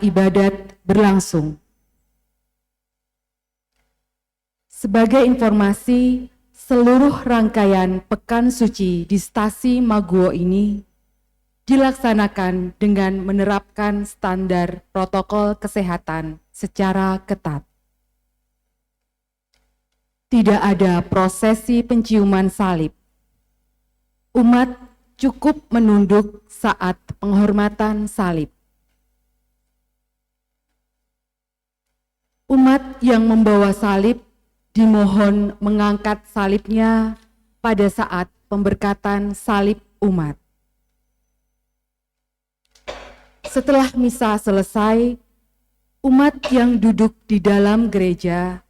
Ibadat berlangsung. Sebagai informasi, seluruh rangkaian Pekan Suci di Stasi Maguwo ini dilaksanakan dengan menerapkan standar protokol kesehatan secara ketat. Tidak ada prosesi penciuman salib. Umat cukup menunduk saat penghormatan salib. Umat yang membawa salib dimohon mengangkat salibnya pada saat pemberkatan salib umat. Setelah misa selesai, umat yang duduk di dalam gereja,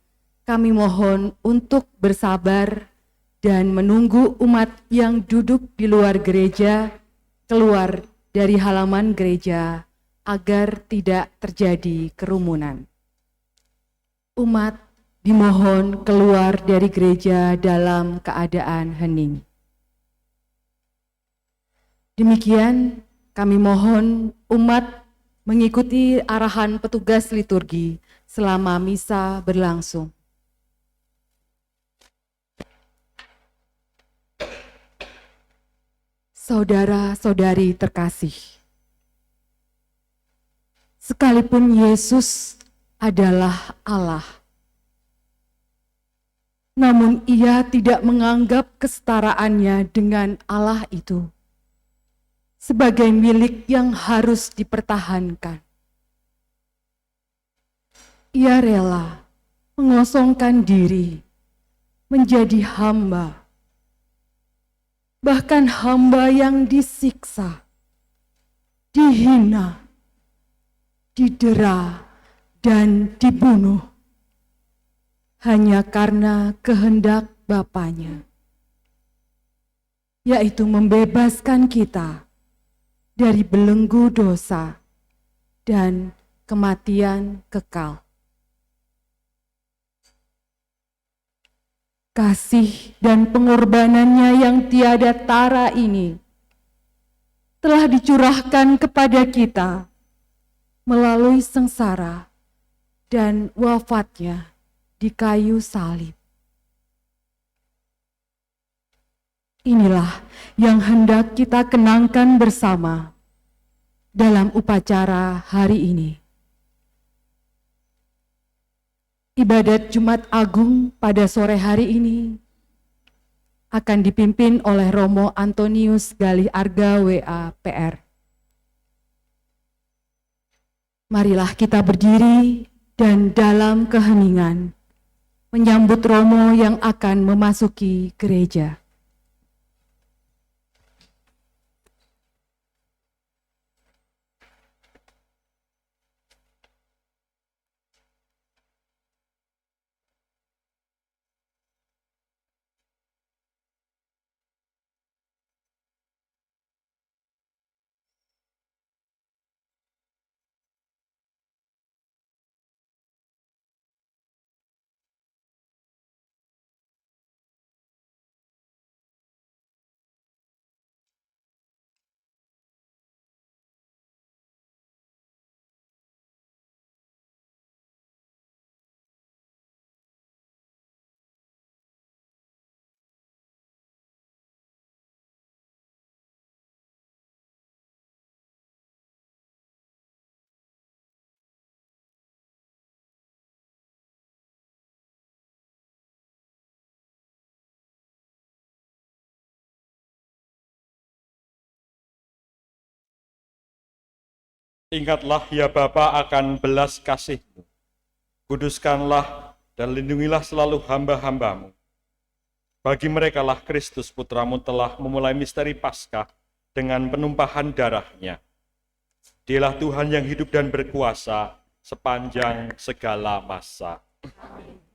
kami mohon untuk bersabar dan menunggu umat yang duduk di luar gereja keluar dari halaman gereja agar tidak terjadi kerumunan. Umat dimohon keluar dari gereja dalam keadaan hening. Demikian kami mohon umat mengikuti arahan petugas liturgi selama misa berlangsung. Saudara-saudari terkasih, sekalipun Yesus adalah Allah, namun ia tidak menganggap kesetaraannya dengan Allah itu sebagai milik yang harus dipertahankan. Ia rela mengosongkan diri menjadi hamba, bahkan hamba yang disiksa, dihina, didera, dan dibunuh hanya karena kehendak Bapanya, yaitu membebaskan kita dari belenggu dosa dan kematian kekal. Kasih dan pengorbanannya yang tiada tara ini telah dicurahkan kepada kita melalui sengsara dan wafatnya di kayu salib. Inilah yang hendak kita kenangkan bersama dalam upacara hari ini. Ibadat Jumat Agung pada sore hari ini akan dipimpin oleh Romo Antonius Galih Arga WA PR. Marilah kita berdiri dan dalam keheningan menyambut Romo yang akan memasuki gereja. Ingatlah ya Bapa akan belas kasih-Mu. Kuduskanlah dan lindungilah selalu hamba-hamba-Mu. Bagi mereka lah Kristus Putra-Mu telah memulai misteri Paskah dengan penumpahan darah-Nya. Dialah Tuhan yang hidup dan berkuasa sepanjang segala masa. Amin.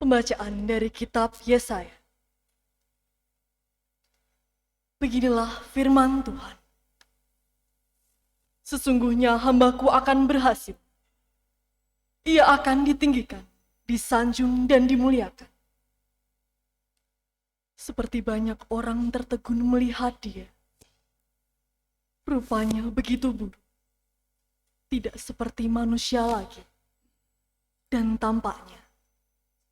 Pembacaan dari kitab Yesaya. Beginilah firman Tuhan. Sesungguhnya hambaku akan berhasil. Ia akan ditinggikan, disanjung dan dimuliakan. Seperti banyak orang tertegun melihat dia. Rupanya begitu buruk. Tidak seperti manusia lagi. Dan tampaknya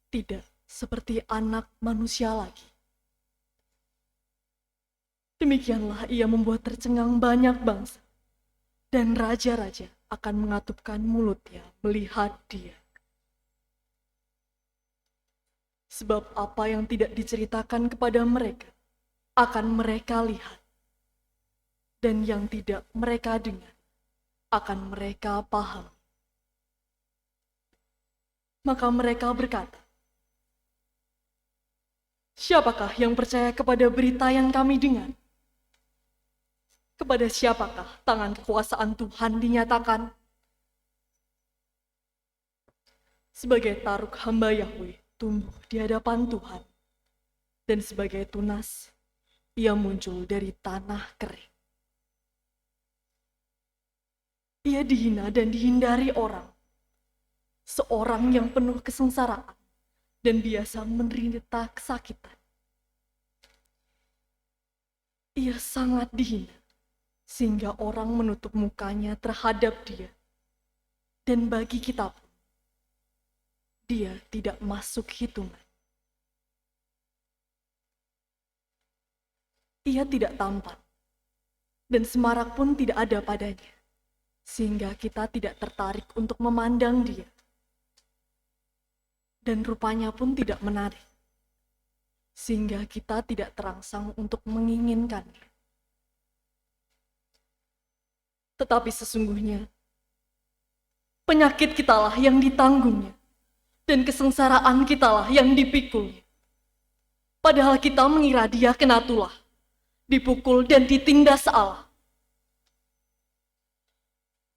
tidak seperti anak manusia lagi. Demikianlah ia membuat tercengang banyak bangsa. Dan raja-raja akan mengatupkan mulutnya melihat dia. Sebab apa yang tidak diceritakan kepada mereka, akan mereka lihat. Dan yang tidak mereka dengar, akan mereka paham. Maka mereka berkata, siapakah yang percaya kepada berita yang kami dengar? Kepada siapakah tangan kekuasaan Tuhan dinyatakan? Sebagai taruk hamba Yahweh tumbuh di hadapan Tuhan, dan sebagai tunas, ia muncul dari tanah kering. Ia dihina dan dihindari orang, seorang yang penuh kesengsaraan dan biasa menderita kesakitan. Ia sangat dihina, sehingga orang menutup mukanya terhadap dia, dan bagi kita pun, dia tidak masuk hitungan. Ia tidak tampan, dan semarak pun tidak ada padanya, sehingga kita tidak tertarik untuk memandang dia. Dan rupanya pun tidak menarik, sehingga kita tidak terangsang untuk menginginkannya. Tetapi sesungguhnya, penyakit kitalah yang ditanggungnya, dan kesengsaraan kitalah yang dipikulnya. Padahal kita mengira dia kena tulah, dipukul dan ditindas Allah.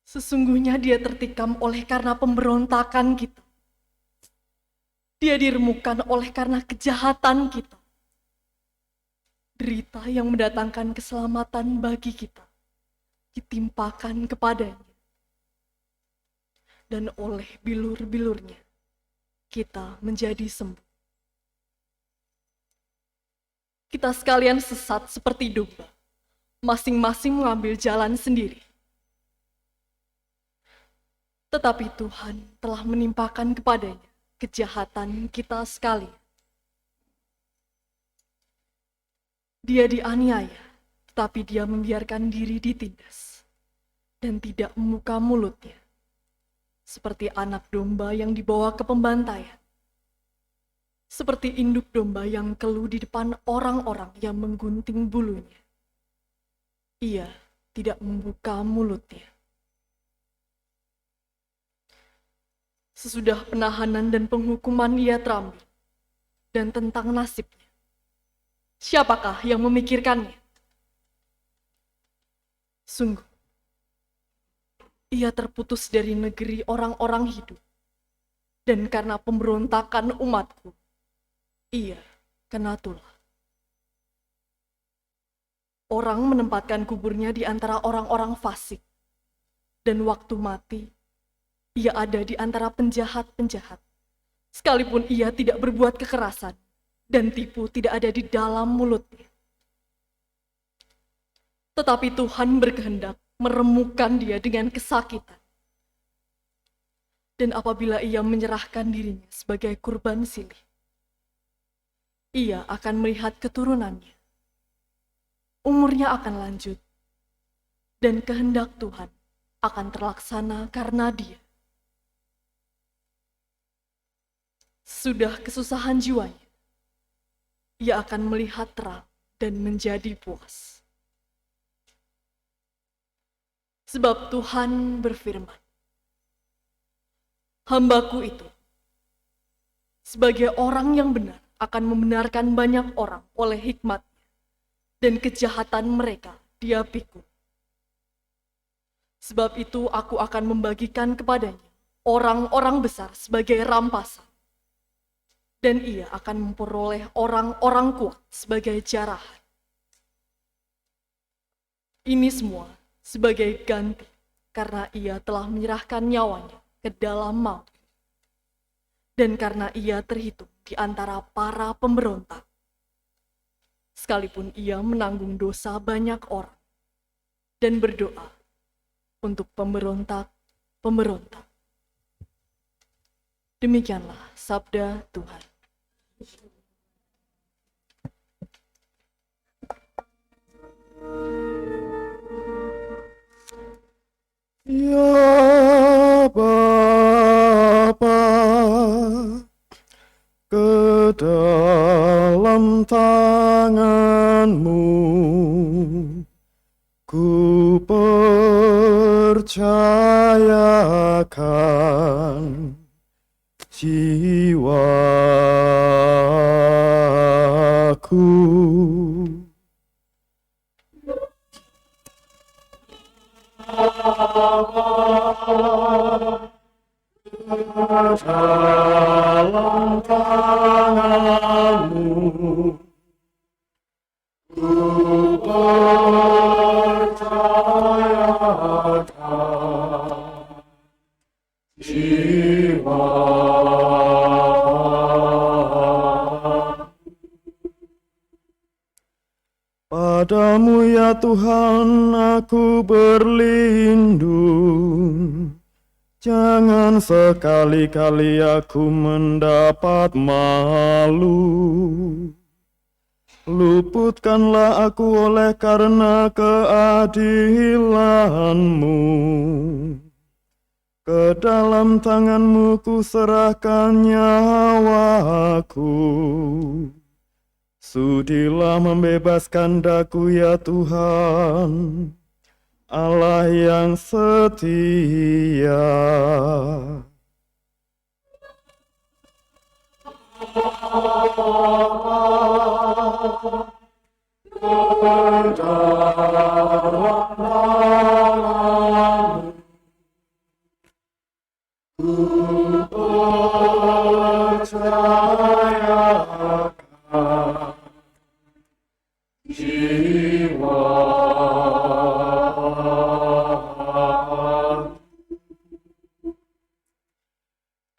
Sesungguhnya dia tertikam oleh karena pemberontakan kita. Dia diremukkan oleh karena kejahatan kita. Derita yang mendatangkan keselamatan bagi kita ditimpakan kepadanya. Dan oleh bilur-bilurnya, kita menjadi sembuh. Kita sekalian sesat seperti domba, masing-masing mengambil jalan sendiri. Tetapi Tuhan telah menimpakan kepadanya kejahatan kita sekali. Dia dianiaya, tetapi dia membiarkan diri ditindas, dan tidak membuka mulutnya, seperti anak domba yang dibawa ke pembantaian, seperti induk domba yang keluh di depan orang-orang yang menggunting bulunya. Ia tidak membuka mulutnya. Sesudah penahanan dan penghukuman ia terambil, dan tentang nasibnya, siapakah yang memikirkannya? Sungguh, ia terputus dari negeri orang-orang hidup, dan karena pemberontakan umatku, ia kena tulah. Orang menempatkan kuburnya di antara orang-orang fasik, dan waktu mati, ia ada di antara penjahat-penjahat, sekalipun ia tidak berbuat kekerasan, dan tipu tidak ada di dalam mulutnya. Tetapi Tuhan berkehendak meremukkan dia dengan kesakitan. Dan apabila ia menyerahkan dirinya sebagai kurban silih, ia akan melihat keturunannya. Umurnya akan lanjut, dan kehendak Tuhan akan terlaksana karena dia. Sudah kesusahan jiwanya, ia akan melihat terang dan menjadi puas. Sebab Tuhan berfirman, hambaku itu, sebagai orang yang benar, akan membenarkan banyak orang oleh hikmatnya, dan kejahatan mereka dia pikul. Sebab itu aku akan membagikan kepadanya orang-orang besar sebagai rampasan, dan ia akan memperoleh orang-orang kuat sebagai jarahan. Ini semua sebagai ganti karena ia telah menyerahkan nyawanya ke dalam maut. Dan karena ia terhitung di antara para pemberontak, sekalipun ia menanggung dosa banyak orang dan berdoa untuk pemberontak-pemberontak. Demikianlah sabda Tuhan. Ya Bapa, ke dalam tangan-Mu ku percayakan jiwaku. Dalam tangan-Mu ku percayakan jiwa. Padamu ya Tuhan aku berlindung. Jangan sekali-kali aku mendapat malu. Luputkanlah aku oleh karena keadilan-Mu. Ke dalam tangan-Mu ku serahkan nyawaku. Sudilah membebaskan daku ya Tuhan, Allah yang setia.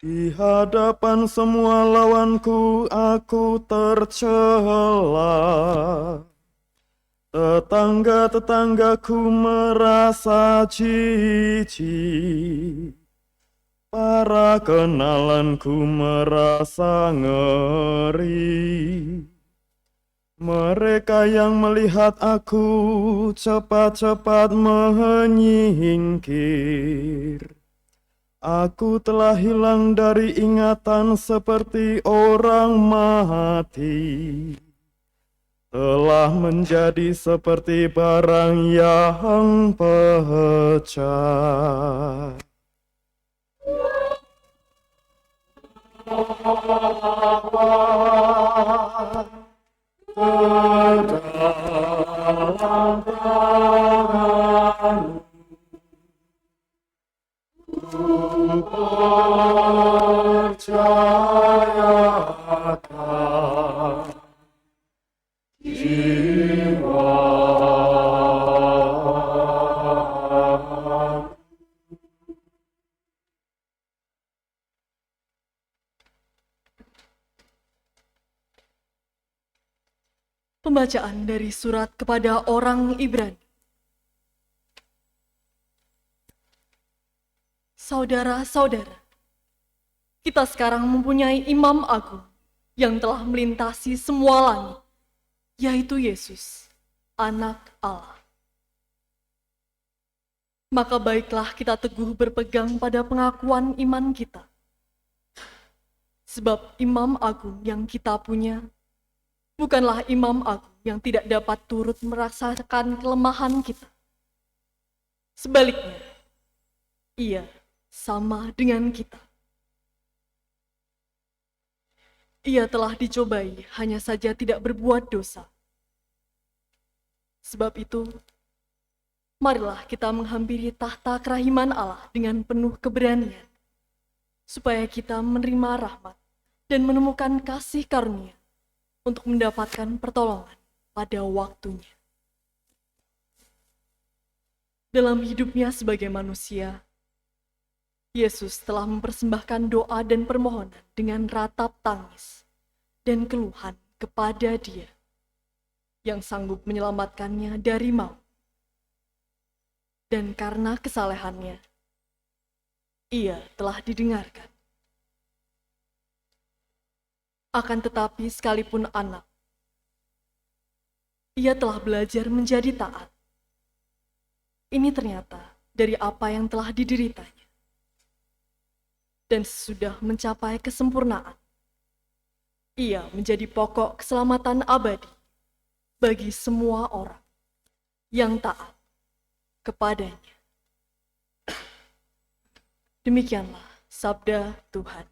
Di hadapan semua lawanku aku tercela. Tetangga-tetanggaku merasa jijik. Para kenalanku merasa ngeri. Mereka yang melihat aku cepat-cepat menyingkir. Aku telah hilang dari ingatan seperti orang mati. Telah menjadi seperti barang yang pecah. Dalam tangan-Mu ku percayakan jiwa. Pembacaan dari surat kepada orang Ibrani. Saudara-saudara, kita sekarang mempunyai imam agung yang telah melintasi semua langit, yaitu Yesus, Anak Allah. Maka baiklah kita teguh berpegang pada pengakuan iman kita. Sebab imam agung yang kita punya bukanlah imam agung yang tidak dapat turut merasakan kelemahan kita. Sebaliknya, ia sama dengan kita. Ia telah dicobai, hanya saja tidak berbuat dosa. Sebab itu, marilah kita menghampiri tahta kerahiman Allah dengan penuh keberanian, supaya kita menerima rahmat dan menemukan kasih karunia untuk mendapatkan pertolongan pada waktunya. Dalam hidupnya sebagai manusia, Yesus telah mempersembahkan doa dan permohonan dengan ratap tangis dan keluhan kepada Dia yang sanggup menyelamatkannya dari maut. Dan karena kesalehannya, Ia telah didengarkan. Akan tetapi sekalipun anak, Ia telah belajar menjadi taat. Ini ternyata dari apa yang telah dideritanya. Dan sesudah mencapai kesempurnaan, Ia menjadi pokok keselamatan abadi bagi semua orang yang taat kepadanya. Demikianlah sabda Tuhan.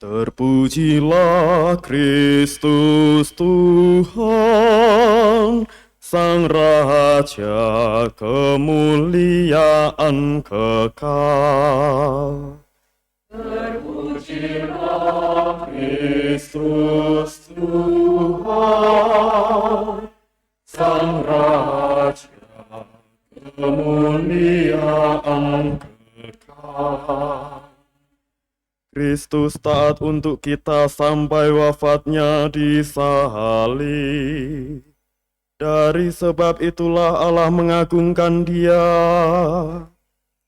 Terpujilah Kristus Tuhan, Sang Raja kemuliaan kekal. Terpujilah Kristus Tuhan, Sang Raja kemuliaan kekal. Kristus taat untuk kita sampai wafatnya di salib. Dari sebab itulah Allah mengagungkan Dia.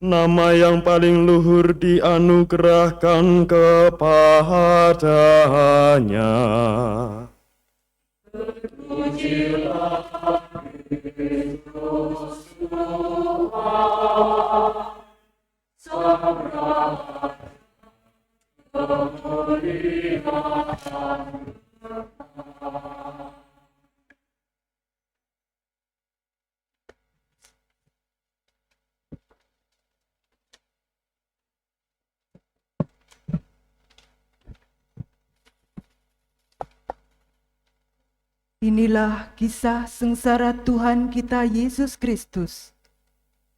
Nama yang paling luhur dianugerahkan kepadanya. Terpujilah Kristus Tuhan, Sang Raja kemuliaan. Inilah kisah sengsara Tuhan kita Yesus Kristus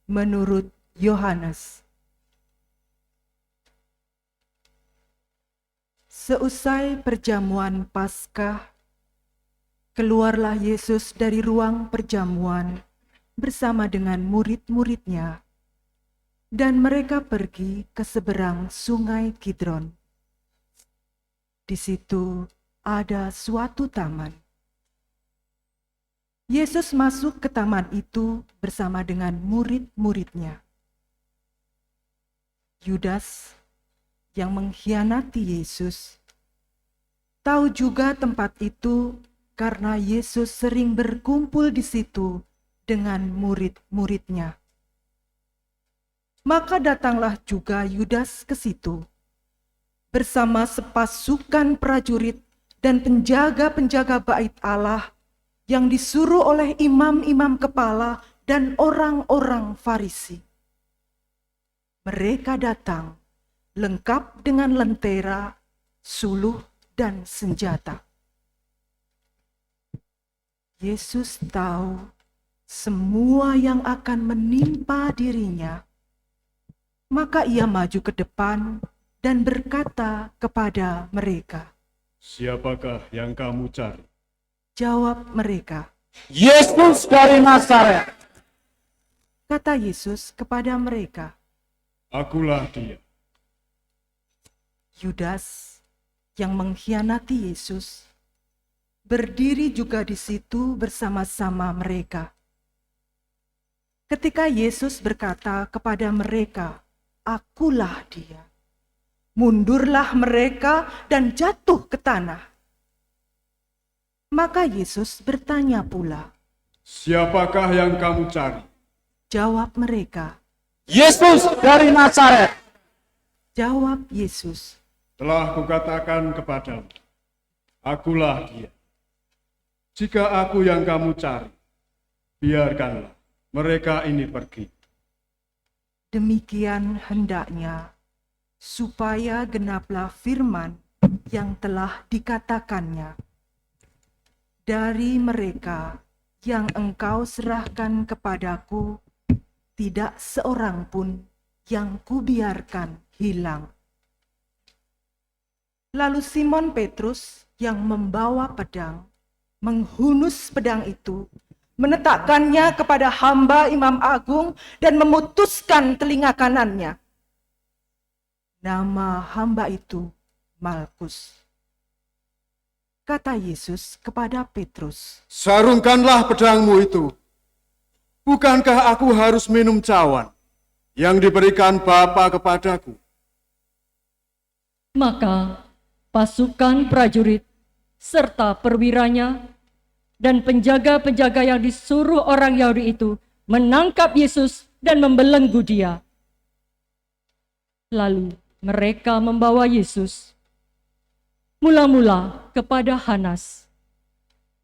menurut Yohanes. Seusai perjamuan Paskah, keluarlah Yesus dari ruang perjamuan bersama dengan murid-muridnya, dan mereka pergi ke seberang sungai Kidron. Di situ ada suatu taman. Yesus masuk ke taman itu bersama dengan murid-muridnya. Yudas yang mengkhianati Yesus tahu juga tempat itu karena Yesus sering berkumpul di situ dengan murid-muridnya. Maka datanglah juga Yudas ke situ bersama sepasukan prajurit dan penjaga-penjaga bait Allah yang disuruh oleh imam-imam kepala dan orang-orang Farisi. Mereka datang lengkap dengan lentera, suluh, dan senjata. Yesus tahu semua yang akan menimpa dirinya. Maka ia maju ke depan dan berkata kepada mereka, Siapakah yang kamu cari? Jawab mereka, Yesus dari Nazaret. kata Yesus kepada mereka, Akulah Dia. Yudas yang mengkhianati Yesus berdiri juga di situ bersama-sama mereka. Ketika Yesus berkata kepada mereka, Akulah Dia, mundurlah mereka dan jatuh ke tanah. Maka Yesus bertanya pula, Siapakah yang kamu cari? jawab mereka. Yesus dari Nazaret. Jawab Yesus, Telah kukatakan kepadamu, akulah Dia. Jika aku yang kamu cari, biarkanlah mereka ini pergi. demikian hendaknya, supaya genaplah firman yang telah dikatakannya. Dari mereka yang engkau serahkan kepadaku, tidak seorang pun yang kubiarkan hilang. Lalu Simon Petrus yang membawa pedang menghunus pedang itu, menetapkannya kepada hamba Imam Agung dan memutuskan telinga kanannya. Nama hamba itu Malkus. Kata Yesus kepada Petrus, Sarungkanlah pedangmu itu. Bukankah aku harus minum cawan yang diberikan Bapa kepadaku? Maka pasukan prajurit serta perwiranya dan penjaga-penjaga yang disuruh orang Yahudi itu menangkap Yesus dan membelenggu dia. Lalu mereka membawa Yesus mula-mula kepada Hanas,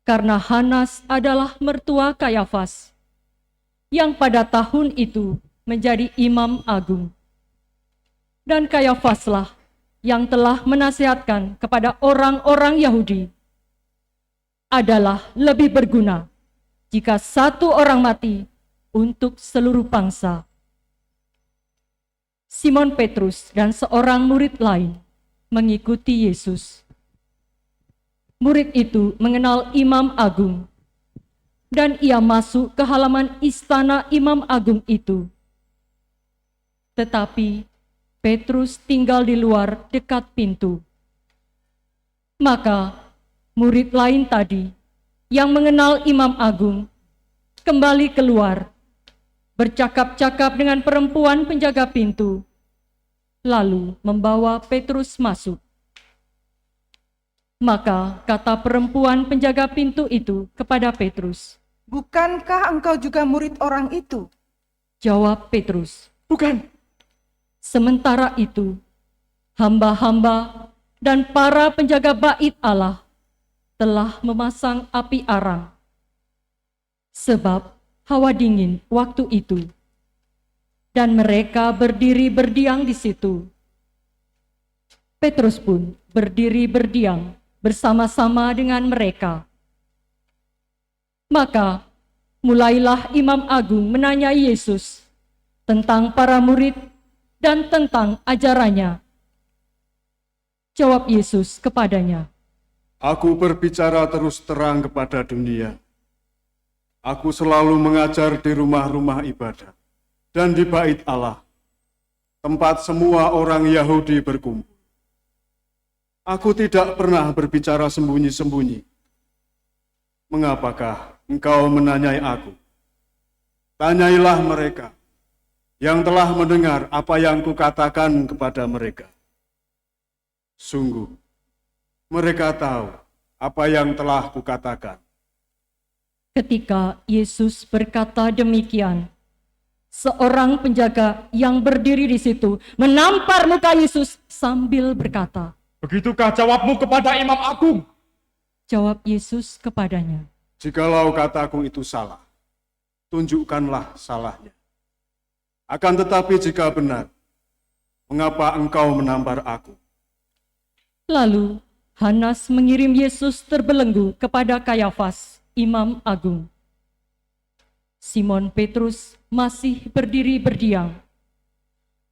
karena Hanas adalah mertua Kayafas, yang pada tahun itu menjadi imam agung. Dan Kayafaslah yang telah menasihatkan kepada orang-orang Yahudi adalah lebih berguna jika satu orang mati untuk seluruh bangsa. Simon Petrus dan seorang murid lain mengikuti Yesus. Murid itu mengenal imam agung, dan ia masuk ke halaman istana imam agung itu. Tetapi Petrus tinggal di luar dekat pintu. Maka murid lain tadi yang mengenal imam agung kembali keluar, bercakap-cakap dengan perempuan penjaga pintu, lalu membawa Petrus masuk. Maka kata perempuan penjaga pintu itu kepada Petrus, "Bukankah engkau juga murid orang itu?" Jawab Petrus, Bukan. sementara itu hamba-hamba dan para penjaga bait Allah telah memasang api arang. Sebab hawa dingin waktu itu, dan mereka berdiri berdiam di situ. Petrus pun berdiri berdiam bersama-sama dengan mereka. Maka mulailah imam agung menanyai Yesus tentang para murid dan tentang ajarannya. Jawab Yesus kepadanya, Aku berbicara terus terang kepada dunia. Aku selalu mengajar di rumah-rumah ibadah dan di bait Allah, tempat semua orang Yahudi berkumpul. Aku tidak pernah berbicara sembunyi-sembunyi. Mengapakah engkau menanyai aku? Tanyailah mereka yang telah mendengar apa yang kukatakan kepada mereka. Sungguh, mereka tahu apa yang telah kukatakan. ketika Yesus berkata demikian, seorang penjaga yang berdiri di situ menampar muka Yesus sambil berkata, Begitukah jawabmu kepada imam agung? Jawab Yesus kepadanya, Jikalau kataku itu salah, tunjukkanlah salahnya. Akan tetapi jika benar, mengapa engkau menampar aku? Lalu Hanas mengirim Yesus terbelenggu kepada Kayafas, imam agung. Simon Petrus masih berdiri berdiam.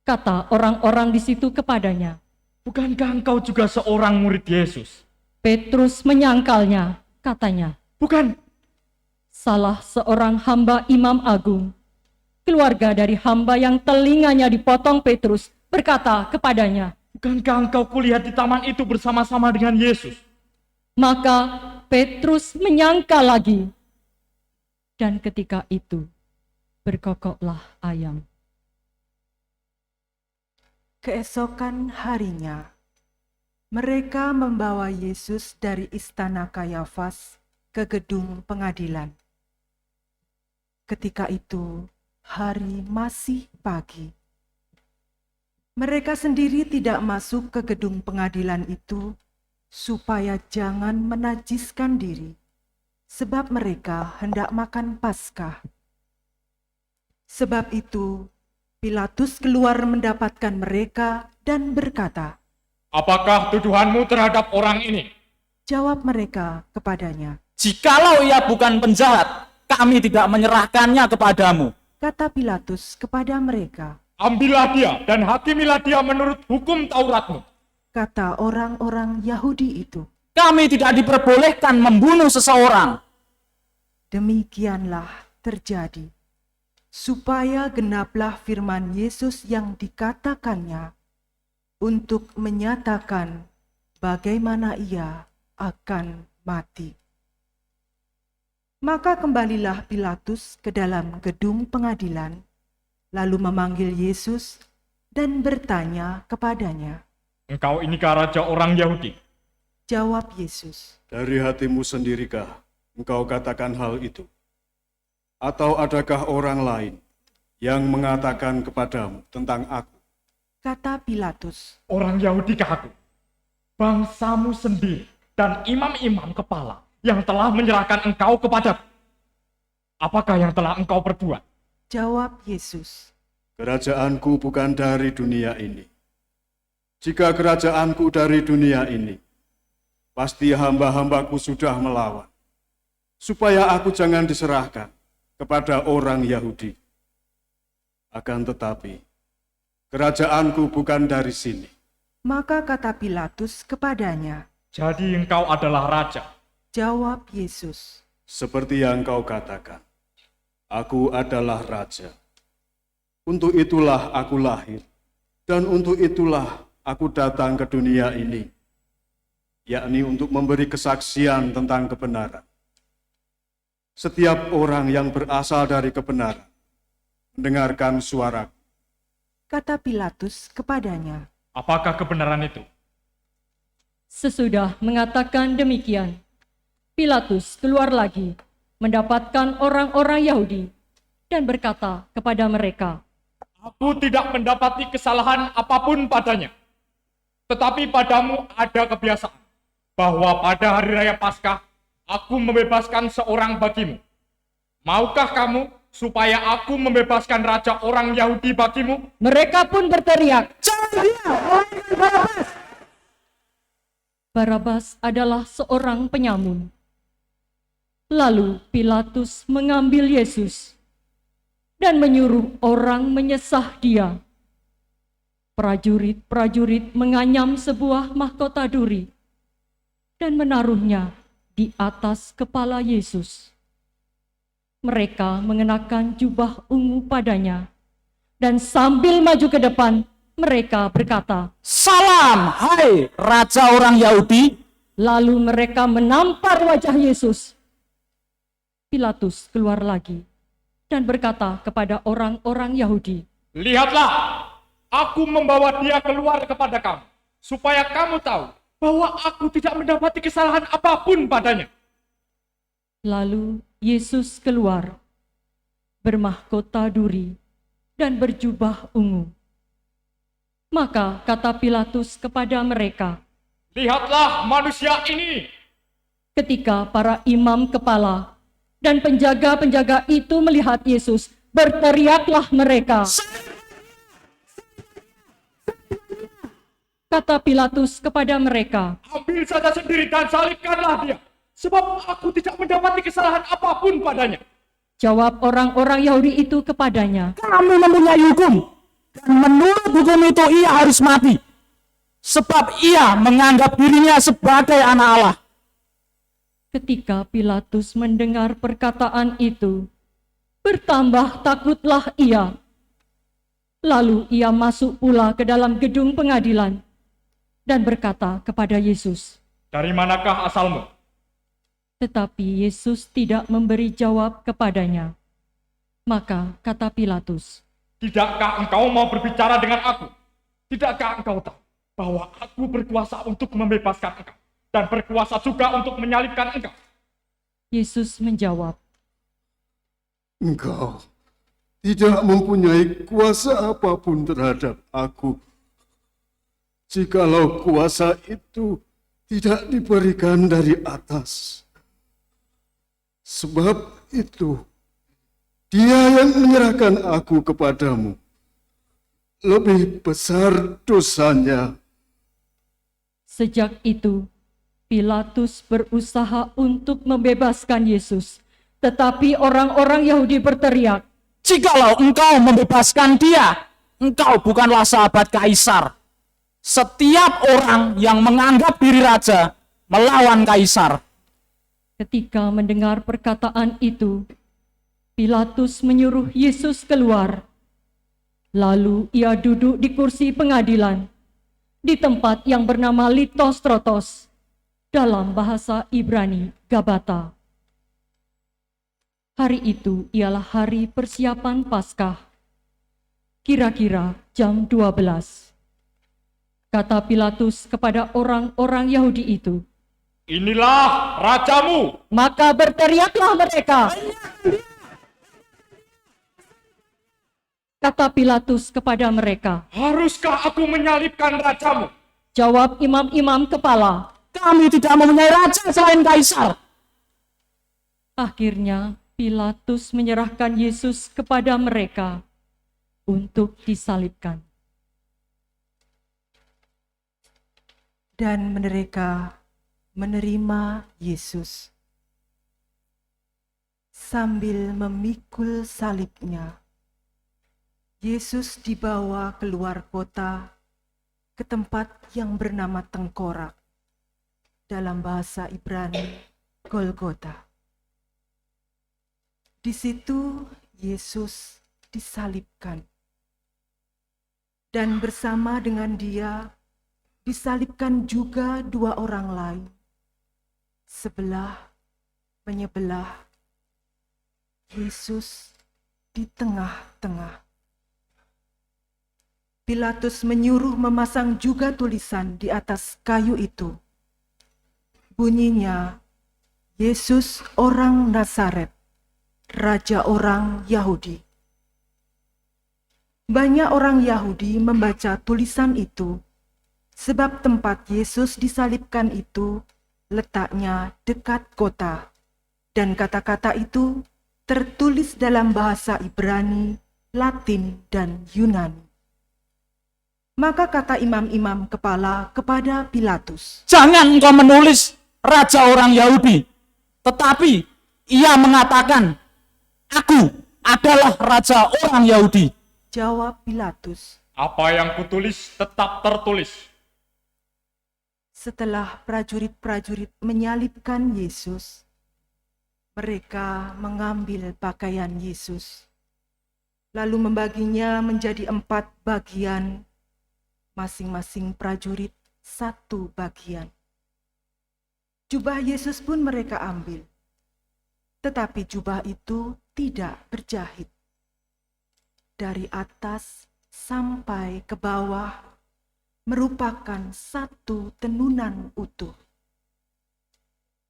Kata orang-orang di situ kepadanya, Bukankah engkau juga seorang murid Yesus? Petrus menyangkalnya, katanya, Bukan. salah seorang hamba imam agung, keluarga dari hamba yang telinganya dipotong Petrus, berkata kepadanya, Bukankah engkau kuliah di taman itu bersama-sama dengan Yesus? maka Petrus menyangka lagi. Dan ketika itu berkokoklah ayam. Keesokan harinya, mereka membawa Yesus dari istana Kayafas ke gedung pengadilan. Ketika itu, hari masih pagi. Mereka sendiri tidak masuk ke gedung pengadilan itu supaya jangan menajiskan diri, sebab mereka hendak makan Paskah. Sebab itu, Pilatus keluar mendapatkan mereka dan berkata, Apakah tuduhanmu terhadap orang ini? jawab mereka kepadanya. Jikalau ia bukan penjahat, kami tidak menyerahkannya kepadamu. Kata Pilatus kepada mereka, Ambillah dia dan hakimilah dia menurut hukum Tauratmu. kata orang-orang Yahudi itu. Kami tidak diperbolehkan membunuh seseorang. Demikianlah terjadi, supaya genaplah firman Yesus yang dikatakannya, untuk menyatakan bagaimana ia akan mati. Maka kembalilah Pilatus ke dalam gedung pengadilan, lalu memanggil Yesus dan bertanya kepadanya. Engkau inikah raja orang Yahudi? Jawab Yesus, Dari hatimu sendirikah engkau katakan hal itu? Atau adakah orang lain yang mengatakan kepadamu tentang aku? kata Pilatus. Orang Yahudikah aku? Bangsamu sendiri dan imam-imam kepala yang telah menyerahkan engkau kepadaku. Apakah yang telah engkau perbuat? Jawab Yesus, Kerajaanku bukan dari dunia ini. Jika kerajaanku dari dunia ini, pasti hamba-hambaku sudah melawan, supaya aku jangan diserahkan kepada orang Yahudi. Akan tetapi, kerajaanku bukan dari sini. Maka kata Pilatus kepadanya. Jadi engkau adalah raja. Jawab Yesus, Seperti yang kau katakan, aku adalah raja. Untuk itulah aku lahir, dan untuk itulah aku datang ke dunia ini, yakni untuk memberi kesaksian tentang kebenaran. Setiap orang yang berasal dari kebenaran mendengarkan suaraku. kata Pilatus kepadanya. Apakah kebenaran itu? Sesudah mengatakan demikian, Pilatus keluar lagi, mendapatkan orang-orang Yahudi, dan berkata kepada mereka, Aku tidak mendapati kesalahan apapun padanya. Tetapi padamu ada kebiasaan, bahwa pada hari raya Paskah, aku membebaskan seorang bagimu. Maukah kamu supaya aku membebaskan raja orang Yahudi bagimu? mereka pun berteriak, Barabas adalah seorang penyamun. Lalu Pilatus mengambil Yesus dan menyuruh orang menyesah dia. Prajurit-prajurit menganyam sebuah mahkota duri dan menaruhnya di atas kepala Yesus. Mereka mengenakan jubah ungu padanya, dan sambil maju ke depan, mereka berkata, Salam, hai raja orang Yahudi. lalu mereka menampar wajah Yesus. Pilatus keluar lagi dan berkata kepada orang-orang Yahudi, Lihatlah, aku membawa dia keluar kepada kamu, supaya kamu tahu bahwa aku tidak mendapati kesalahan apapun padanya. Lalu Yesus keluar, bermahkota duri dan berjubah ungu. Maka kata Pilatus kepada mereka, Lihatlah manusia ini. ketika para imam kepala dan penjaga-penjaga itu melihat Yesus, berteriaklah mereka. Kata Pilatus kepada mereka, Ambil saja sendiri dan salibkanlah dia. Sebab aku tidak mendapati kesalahan apapun padanya. jawab orang-orang Yahudi itu kepadanya, Kami mempunyai hukum, dan menurut hukum itu ia harus mati. Sebab ia menganggap dirinya sebagai anak Allah. ketika Pilatus mendengar perkataan itu, bertambah takutlah ia. Lalu ia masuk pula ke dalam gedung pengadilan dan berkata kepada Yesus. Dari manakah asalmu? Tetapi Yesus tidak memberi jawab kepadanya. Maka kata Pilatus, Tidakkah engkau mau berbicara dengan aku? Tidakkah engkau tahu bahwa aku berkuasa untuk membebaskan engkau dan berkuasa juga untuk menyalibkan engkau? Yesus menjawab, Engkau tidak mempunyai kuasa apapun terhadap aku. Jikalau kuasa itu tidak diberikan dari atas. Sebab itu, Dia yang menyerahkan aku kepadamu lebih besar dosanya. Sejak itu, Pilatus berusaha untuk membebaskan Yesus. Tetapi orang-orang Yahudi berteriak, Jikalau engkau membebaskan dia, engkau bukanlah sahabat kaisar. Setiap orang yang menganggap diri raja melawan kaisar. Ketika mendengar perkataan itu, Pilatus menyuruh Yesus keluar. Lalu ia duduk di kursi pengadilan, di tempat yang bernama Litostrotos, dalam bahasa Ibrani Gabata. Hari itu ialah hari persiapan Paskah, kira-kira jam 12. Kata Pilatus kepada orang-orang Yahudi itu, Inilah rajamu. maka berteriaklah mereka. Kata Pilatus kepada mereka, Haruskah aku menyalibkan rajamu? jawab imam-imam kepala. Kami tidak mempunyai raja selain kaisar. Akhirnya Pilatus menyerahkan Yesus kepada mereka untuk disalibkan. Dan mereka menerima Yesus. Sambil memikul salibnya, Yesus dibawa keluar kota ke tempat yang bernama Tengkorak, dalam bahasa Ibrani Golgota. Di situ Yesus disalibkan, dan bersama dengan Dia disalibkan juga dua orang lain, sebelah menyebelah, Yesus di tengah-tengah. Pilatus menyuruh memasang juga tulisan di atas kayu itu. Bunyinya, Yesus orang Nazaret, Raja orang Yahudi. Banyak orang Yahudi membaca tulisan itu, sebab tempat Yesus disalibkan itu letaknya dekat kota, dan kata-kata itu tertulis dalam bahasa Ibrani, Latin, dan Yunani. Maka kata imam-imam kepala kepada Pilatus, Jangan engkau menulis raja orang Yahudi, tetapi ia mengatakan, aku adalah raja orang Yahudi. jawab Pilatus. Apa yang kutulis tetap tertulis. Setelah prajurit-prajurit menyalibkan Yesus, mereka mengambil pakaian Yesus, lalu membaginya menjadi 4 bagian, masing-masing prajurit 1 bagian. Jubah Yesus pun mereka ambil, tetapi jubah itu tidak berjahit. Dari atas sampai ke bawah merupakan 1 tenunan utuh.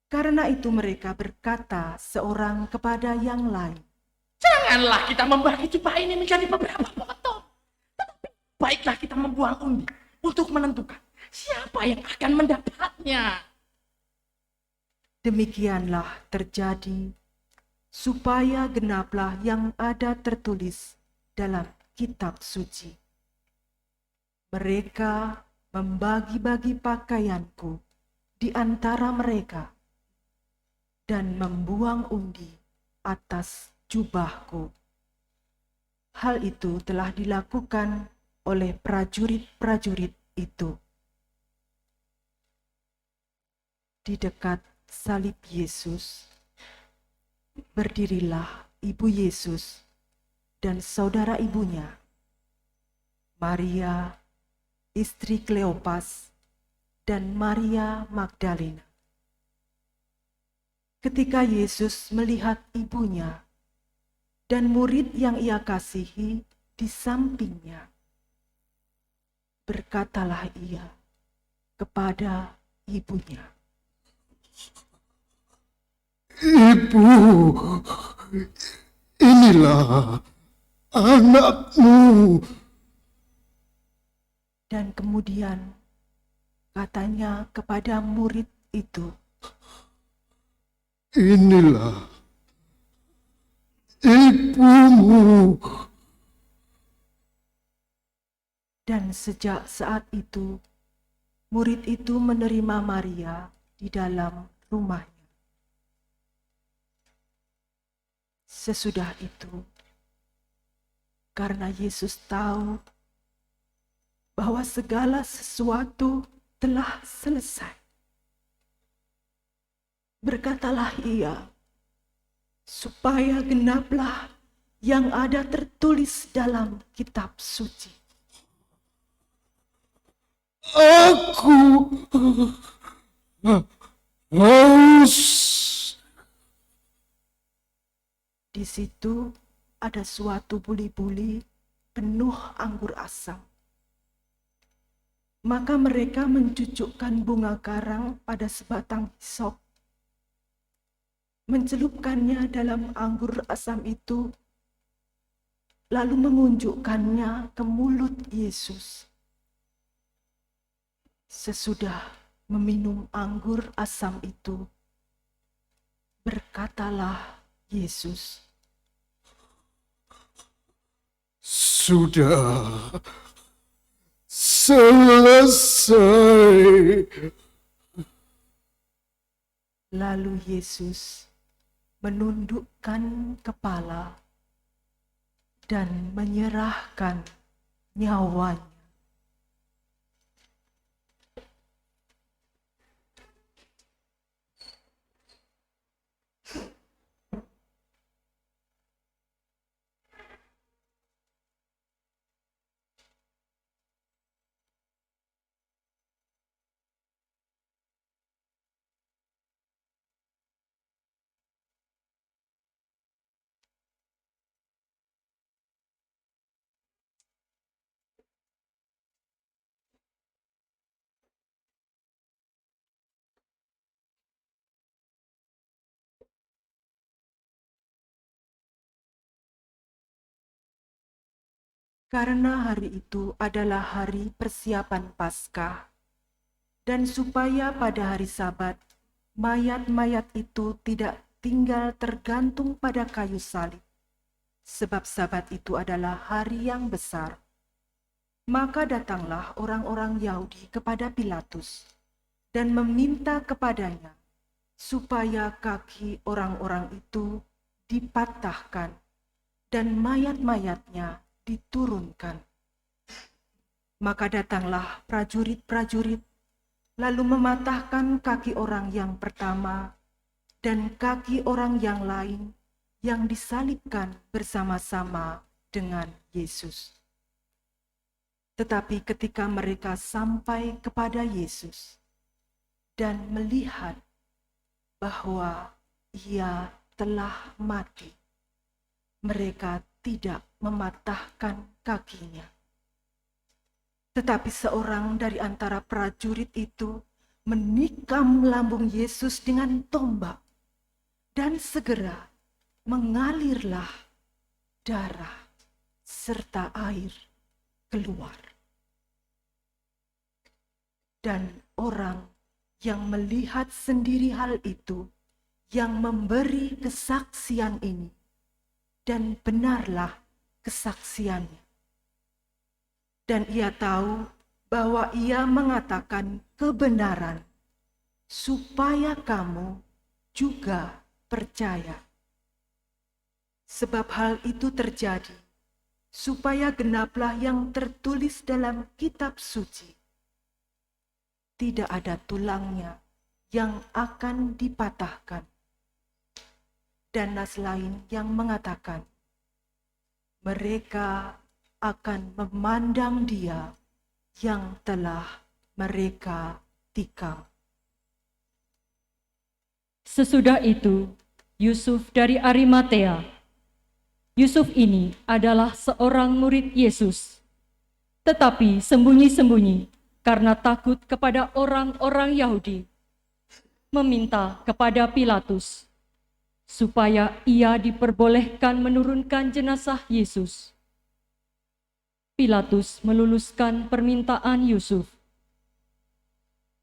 Karena itu mereka berkata seorang kepada yang lain, Janganlah kita membagi jubah ini menjadi beberapa potong. Tetapi baiklah kita membuang undi untuk menentukan siapa yang akan mendapatnya. demikianlah terjadi supaya genaplah yang ada tertulis dalam kitab suci. Mereka membagi-bagi pakaianku di antara mereka dan membuang undi atas jubahku. Hal itu telah dilakukan oleh prajurit-prajurit itu. Di dekat salib Yesus, berdirilah ibu Yesus dan saudara ibunya, Maria, istri Kleopas, dan Maria Magdalena. Ketika Yesus melihat ibunya dan murid yang ia kasihi di sampingnya, berkatalah ia kepada ibunya, Ibu, inilah anakmu. dan kemudian katanya kepada murid itu, Inilah ibumu. dan sejak saat itu murid itu menerima Maria di dalam rumahnya. Sesudah itu, karena Yesus tahu bahwa segala sesuatu telah selesai, Berkatalah ia, supaya genaplah yang ada tertulis dalam kitab suci. Aku haus. Di situ ada suatu buli-buli penuh anggur asam. Maka mereka mencucukkan bunga karang pada sebatang hisop, mencelupkannya dalam anggur asam itu, lalu mengunjukkannya ke mulut Yesus. Sesudah meminum anggur asam itu, berkatalah Yesus, Sudah selesai. Lalu Yesus menundukkan kepala dan menyerahkan nyawanya. Karena hari itu adalah hari persiapan Paskah, dan supaya pada hari Sabat mayat-mayat itu tidak tinggal tergantung pada kayu salib, sebab Sabat itu adalah hari yang besar. Maka datanglah orang-orang Yahudi kepada Pilatus dan meminta kepadanya supaya kaki orang-orang itu dipatahkan dan mayat-mayatnya diturunkan. Maka datanglah prajurit-prajurit, lalu mematahkan kaki orang yang pertama dan kaki orang yang lain yang disalibkan bersama-sama dengan Yesus. Tetapi ketika mereka sampai kepada Yesus dan melihat bahwa ia telah mati, mereka tidak mematahkan kakinya. Tetapi seorang dari antara prajurit itu menikam lambung Yesus dengan tombak, dan segera mengalirlah darah serta air keluar. Dan orang yang melihat sendiri hal itu, yang memberi kesaksian ini, dan benarlah kesaksiannya. Dan ia tahu bahwa ia mengatakan kebenaran, supaya kamu juga percaya. Sebab hal itu terjadi, supaya genaplah yang tertulis dalam kitab suci. Tidak ada tulangnya yang akan dipatahkan. Dan nas lain yang mengatakan, mereka akan memandang dia yang telah mereka tikam. Sesudah itu, Yusuf dari Arimatea. Yusuf ini adalah seorang murid Yesus, tetapi sembunyi-sembunyi karena takut kepada orang-orang Yahudi, meminta kepada Pilatus supaya ia diperbolehkan menurunkan jenazah Yesus. Pilatus meluluskan permintaan Yusuf.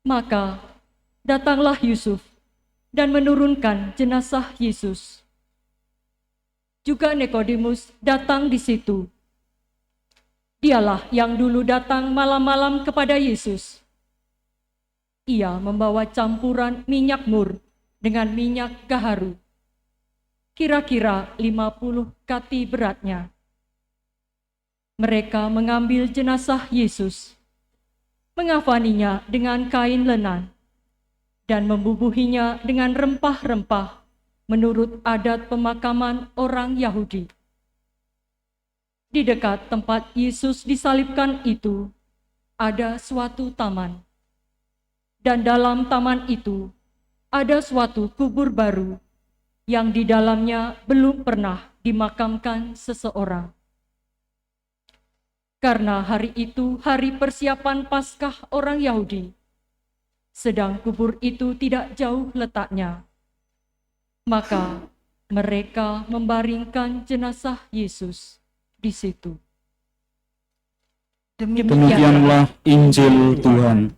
Maka datanglah Yusuf dan menurunkan jenazah Yesus. Juga Nikodemus datang di situ. Dialah yang dulu datang malam-malam kepada Yesus. Ia membawa campuran minyak mur dengan minyak gaharu, kira-kira 50 kati beratnya. Mereka mengambil jenazah Yesus, mengafaninya dengan kain lenan, dan membubuhinya dengan rempah-rempah menurut adat pemakaman orang Yahudi. Di dekat tempat Yesus disalibkan itu ada suatu taman, dan dalam taman itu ada suatu kubur baru yang di dalamnya belum pernah dimakamkan seseorang. Karena hari itu hari persiapan Paskah orang Yahudi, sedang kubur itu tidak jauh letaknya, maka mereka membaringkan jenazah Yesus di situ. Demikianlah Injil Tuhan.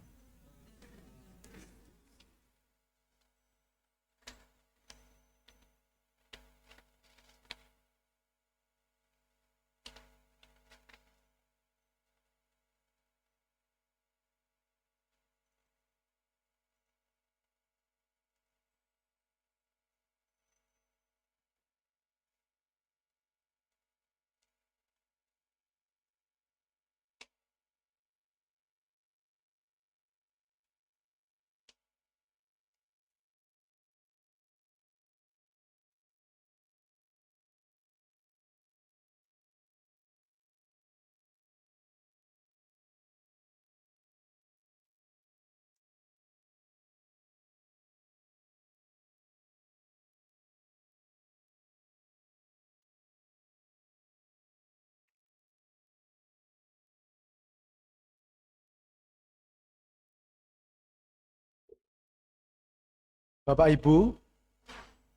Bapak Ibu,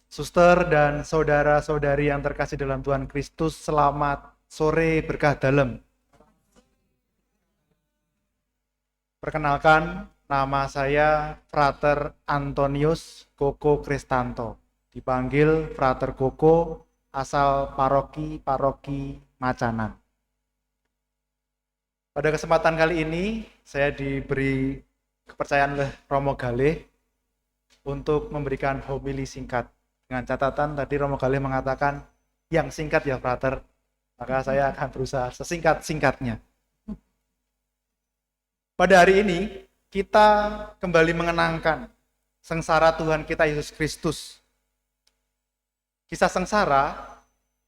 suster dan saudara-saudari yang terkasih dalam Tuhan Kristus, selamat sore berkah dalam. Perkenalkan, nama saya Frater Antonius Koko Kristanto, dipanggil Frater Koko, asal paroki Macanan. Pada kesempatan kali ini, saya diberi kepercayaan oleh Romo Galih untuk memberikan homili singkat. Dengan catatan tadi Romo Galih mengatakan yang singkat ya Frater, maka saya akan berusaha sesingkat-singkatnya. Pada hari ini kita kembali mengenangkan sengsara Tuhan kita Yesus Kristus. Kisah sengsara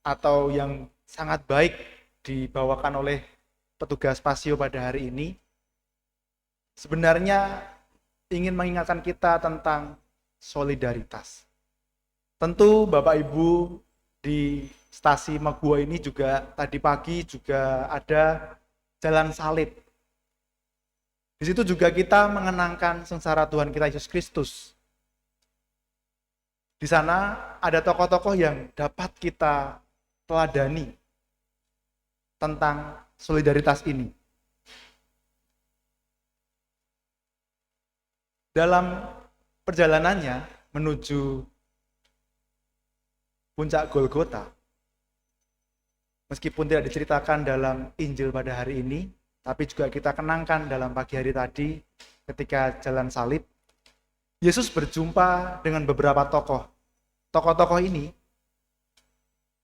atau yang sangat baik dibawakan oleh petugas Pasio pada hari ini sebenarnya ingin mengingatkan kita tentang solidaritas. Tentu Bapak Ibu di stasi Megua ini juga tadi pagi juga ada jalan salib. Di situ juga kita mengenangkan sengsara Tuhan kita Yesus Kristus. Di sana ada tokoh-tokoh yang dapat kita teladani tentang solidaritas ini. Dalam perjalanannya menuju puncak Golgota, meskipun tidak diceritakan dalam Injil pada hari ini, tapi juga kita kenangkan dalam pagi hari tadi ketika jalan salib, Yesus berjumpa dengan beberapa tokoh. Tokoh-tokoh ini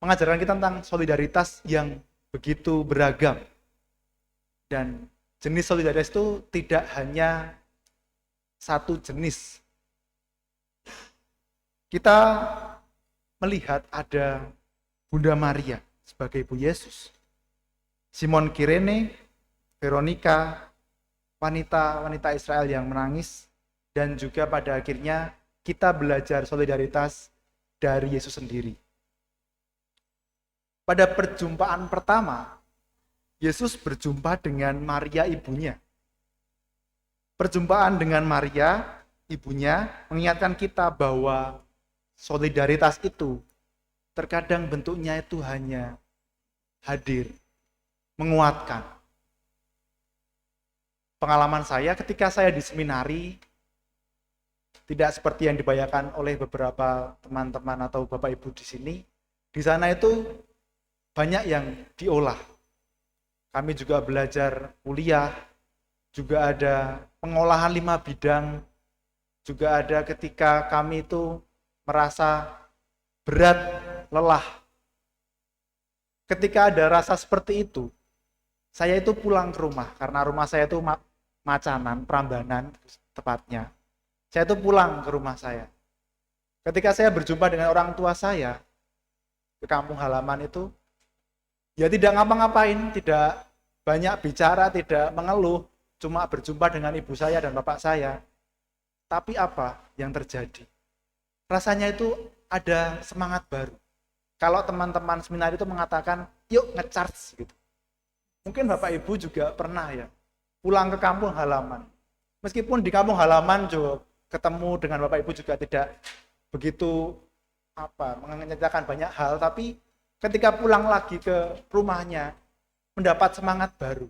mengajarkan kita tentang solidaritas yang begitu beragam. Dan jenis solidaritas itu tidak hanya satu jenis. Kita melihat ada Bunda Maria sebagai Ibu Yesus, Simon Kirene, Veronica, wanita-wanita Israel yang menangis, dan juga pada akhirnya kita belajar solidaritas dari Yesus sendiri. Pada perjumpaan pertama, Yesus berjumpa dengan Maria ibunya. Perjumpaan dengan Maria ibunya mengingatkan kita bahwa solidaritas itu terkadang bentuknya itu hanya hadir, menguatkan. Pengalaman saya ketika saya di seminari, tidak seperti yang dibayangkan oleh beberapa teman-teman atau Bapak Ibu di sini. Di sana itu banyak yang diolah. Kami juga belajar kuliah, juga ada pengolahan 5 bidang, juga ada ketika kami itu merasa berat, lelah. Ketika ada rasa seperti itu, saya itu pulang ke rumah, karena rumah saya itu Macanan, Prambanan tepatnya. saya itu pulang ke rumah saya. Ketika saya berjumpa dengan orang tua saya ke kampung halaman itu, ya tidak ngapa-ngapain, tidak banyak bicara, tidak mengeluh, cuma berjumpa dengan ibu saya dan bapak saya. Tapi apa yang terjadi? Rasanya itu ada semangat baru. Kalau teman-teman seminar itu mengatakan, yuk nge-charge gitu. Mungkin bapak ibu juga pernah ya, pulang ke kampung halaman. Meskipun di kampung halaman juga ketemu dengan bapak ibu juga tidak begitu mengerjakan banyak hal, tapi ketika pulang lagi ke rumahnya mendapat semangat baru.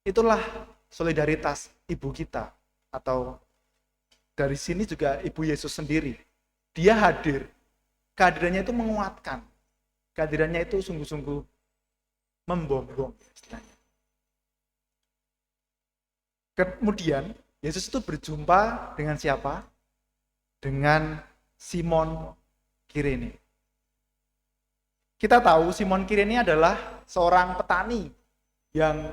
Itulah solidaritas ibu kita, atau dari sini juga ibu Yesus sendiri. Dia hadir, kehadirannya itu menguatkan, kehadirannya itu sungguh-sungguh membombong istilahnya. Kemudian Yesus itu berjumpa dengan siapa? Dengan Simon Kirene. Kita tahu Simon Kirene adalah seorang petani yang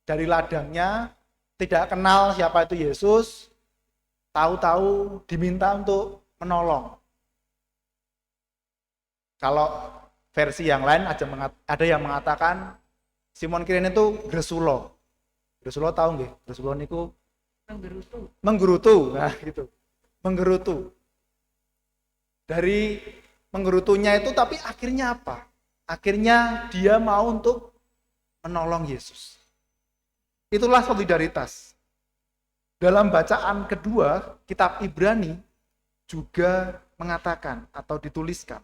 dari ladangnya tidak kenal siapa itu Yesus, tahu-tahu diminta untuk menolong. Kalau versi yang lain ada yang mengatakan Simon Kirene itu Gresulo. Gresulo tahu nggih? Gresulo niku menggerutu. Nah, gitu. Menggerutu. Dari menggerutunya itu, tapi akhirnya apa? Akhirnya dia mau untuk menolong Yesus. Itulah solidaritas. Dalam bacaan kedua, kitab Ibrani juga mengatakan atau dituliskan.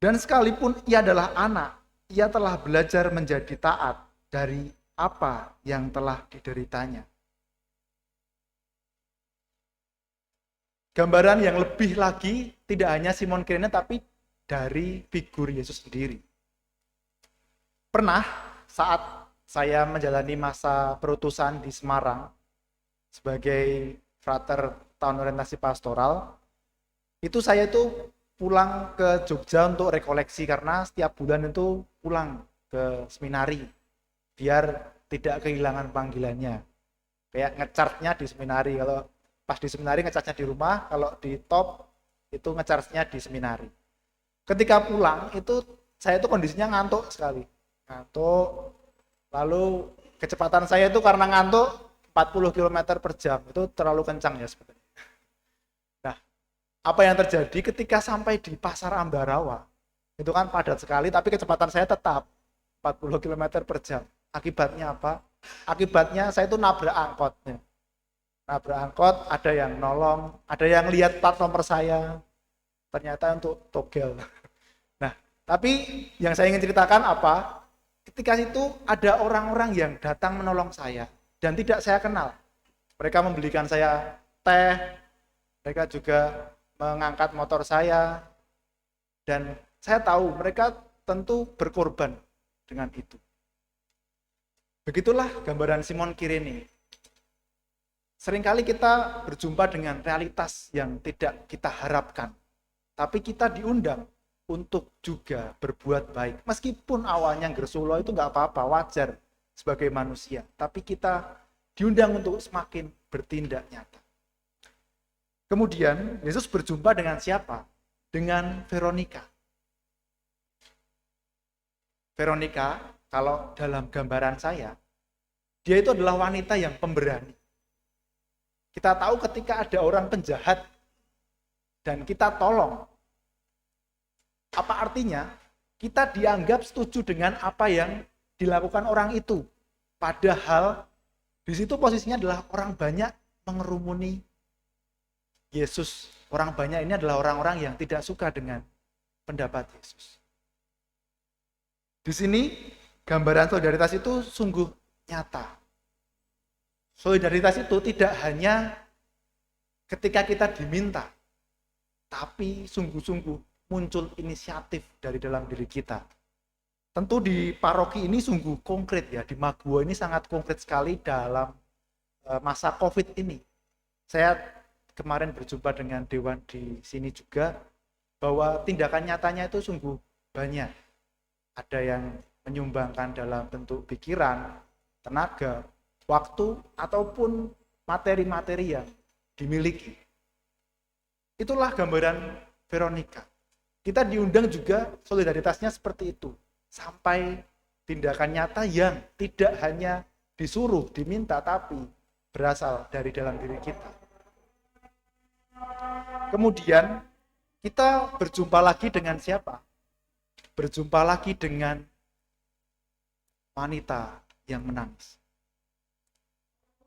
Dan sekalipun ia adalah anak, ia telah belajar menjadi taat dari apa yang telah dideritanya. Gambaran yang lebih lagi tidak hanya Simon Kirene tapi dari figur Yesus sendiri. Pernah saat saya menjalani masa perutusan di Semarang sebagai frater tahun orientasi pastoral, itu saya itu pulang ke Jogja untuk rekoleksi karena setiap bulan itu pulang ke seminari biar tidak kehilangan panggilannya. Kayak ngecharge-nya di seminari, kalau pas di seminari ngecharge-nya di rumah, kalau di top itu ngecharge-nya di seminari. Ketika pulang itu saya itu kondisinya ngantuk sekali. Ngantuk, lalu kecepatan saya itu karena ngantuk 40 km per jam, itu terlalu kencang ya sebenarnya. Nah, apa yang terjadi ketika sampai di Pasar Ambarawa, itu kan padat sekali, tapi kecepatan saya tetap 40 km per jam. Akibatnya apa? Akibatnya saya itu nabrak angkotnya. Nabrak angkot, ada yang nolong, ada yang lihat plat nomor saya, ternyata untuk togel. Nah, tapi yang saya ingin ceritakan apa? Ketika itu ada orang-orang yang datang menolong saya dan tidak saya kenal. Mereka membelikan saya teh, mereka juga mengangkat motor saya, dan saya tahu mereka tentu berkorban dengan itu. Begitulah gambaran Simon Kirene. Seringkali kita berjumpa dengan realitas yang tidak kita harapkan, tapi kita diundang untuk juga berbuat baik. Meskipun awalnya Gresulo itu nggak apa-apa, wajar sebagai manusia, tapi kita diundang untuk semakin bertindak nyata. Kemudian Yesus berjumpa dengan siapa? Dengan Veronika. Veronika, kalau dalam gambaran saya, dia itu adalah wanita yang pemberani. Kita tahu ketika ada orang penjahat dan kita tolong, apa artinya? Kita dianggap setuju dengan apa yang dilakukan orang itu. Padahal di situ posisinya adalah orang banyak mengerumuni Yesus. Orang banyak ini adalah orang-orang yang tidak suka dengan pendapat Yesus. Di sini gambaran solidaritas itu sungguh nyata. Solidaritas itu tidak hanya ketika kita diminta, tapi sungguh-sungguh muncul inisiatif dari dalam diri kita. Tentu di paroki ini sungguh konkret ya, di Magua ini sangat konkret sekali dalam masa COVID ini. Saya kemarin berjumpa dengan Dewan di sini juga, bahwa tindakan nyatanya itu sungguh banyak. Ada yang menyumbangkan dalam bentuk pikiran, tenaga, waktu, ataupun materi-materi yang dimiliki. Itulah gambaran Veronica. Kita diundang juga solidaritasnya seperti itu. Sampai tindakan nyata yang tidak hanya disuruh, diminta, tapi berasal dari dalam diri kita. Kemudian kita berjumpa lagi dengan siapa? Berjumpa lagi dengan wanita yang menangis.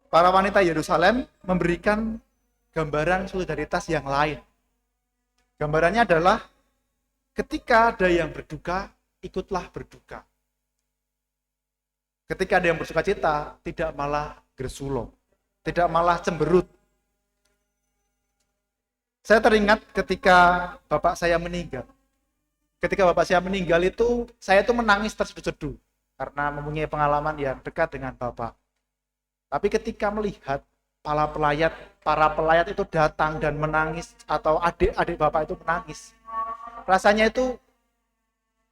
Para wanita Yerusalem memberikan gambaran solidaritas yang lain. Gambarannya adalah ketika ada yang berduka, ikutlah berduka. Ketika ada yang bersuka cita, tidak malah gersulo, tidak malah cemberut. Saya teringat ketika bapak saya meninggal. Ketika bapak saya meninggal itu, saya itu menangis terseduh-seduh karena mempunyai pengalaman yang dekat dengan bapak. Tapi ketika melihat para pelayat itu datang dan menangis, atau adik-adik bapak itu menangis, rasanya itu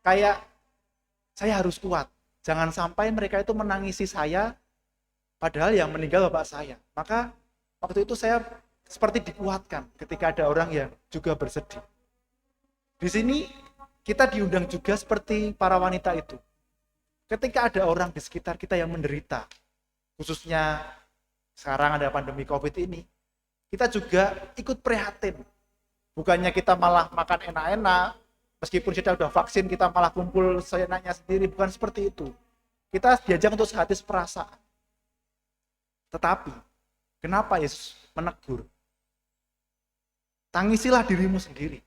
kayak saya harus kuat. Jangan sampai mereka itu menangisi saya, padahal yang meninggal bapak saya. Maka waktu itu saya seperti dikuatkan ketika ada orang yang juga bersedih. Di sini kita diundang juga seperti para wanita itu. Ketika ada orang di sekitar kita yang menderita, khususnya sekarang ada pandemi COVID ini, kita juga ikut prihatin. Bukannya kita malah makan enak-enak, meskipun kita sudah vaksin, kita malah kumpul seenaknya sendiri. Bukan seperti itu. Kita diajak untuk sehati seperasaan. Tetapi, kenapa Yesus menegur? Tangisilah dirimu sendiri.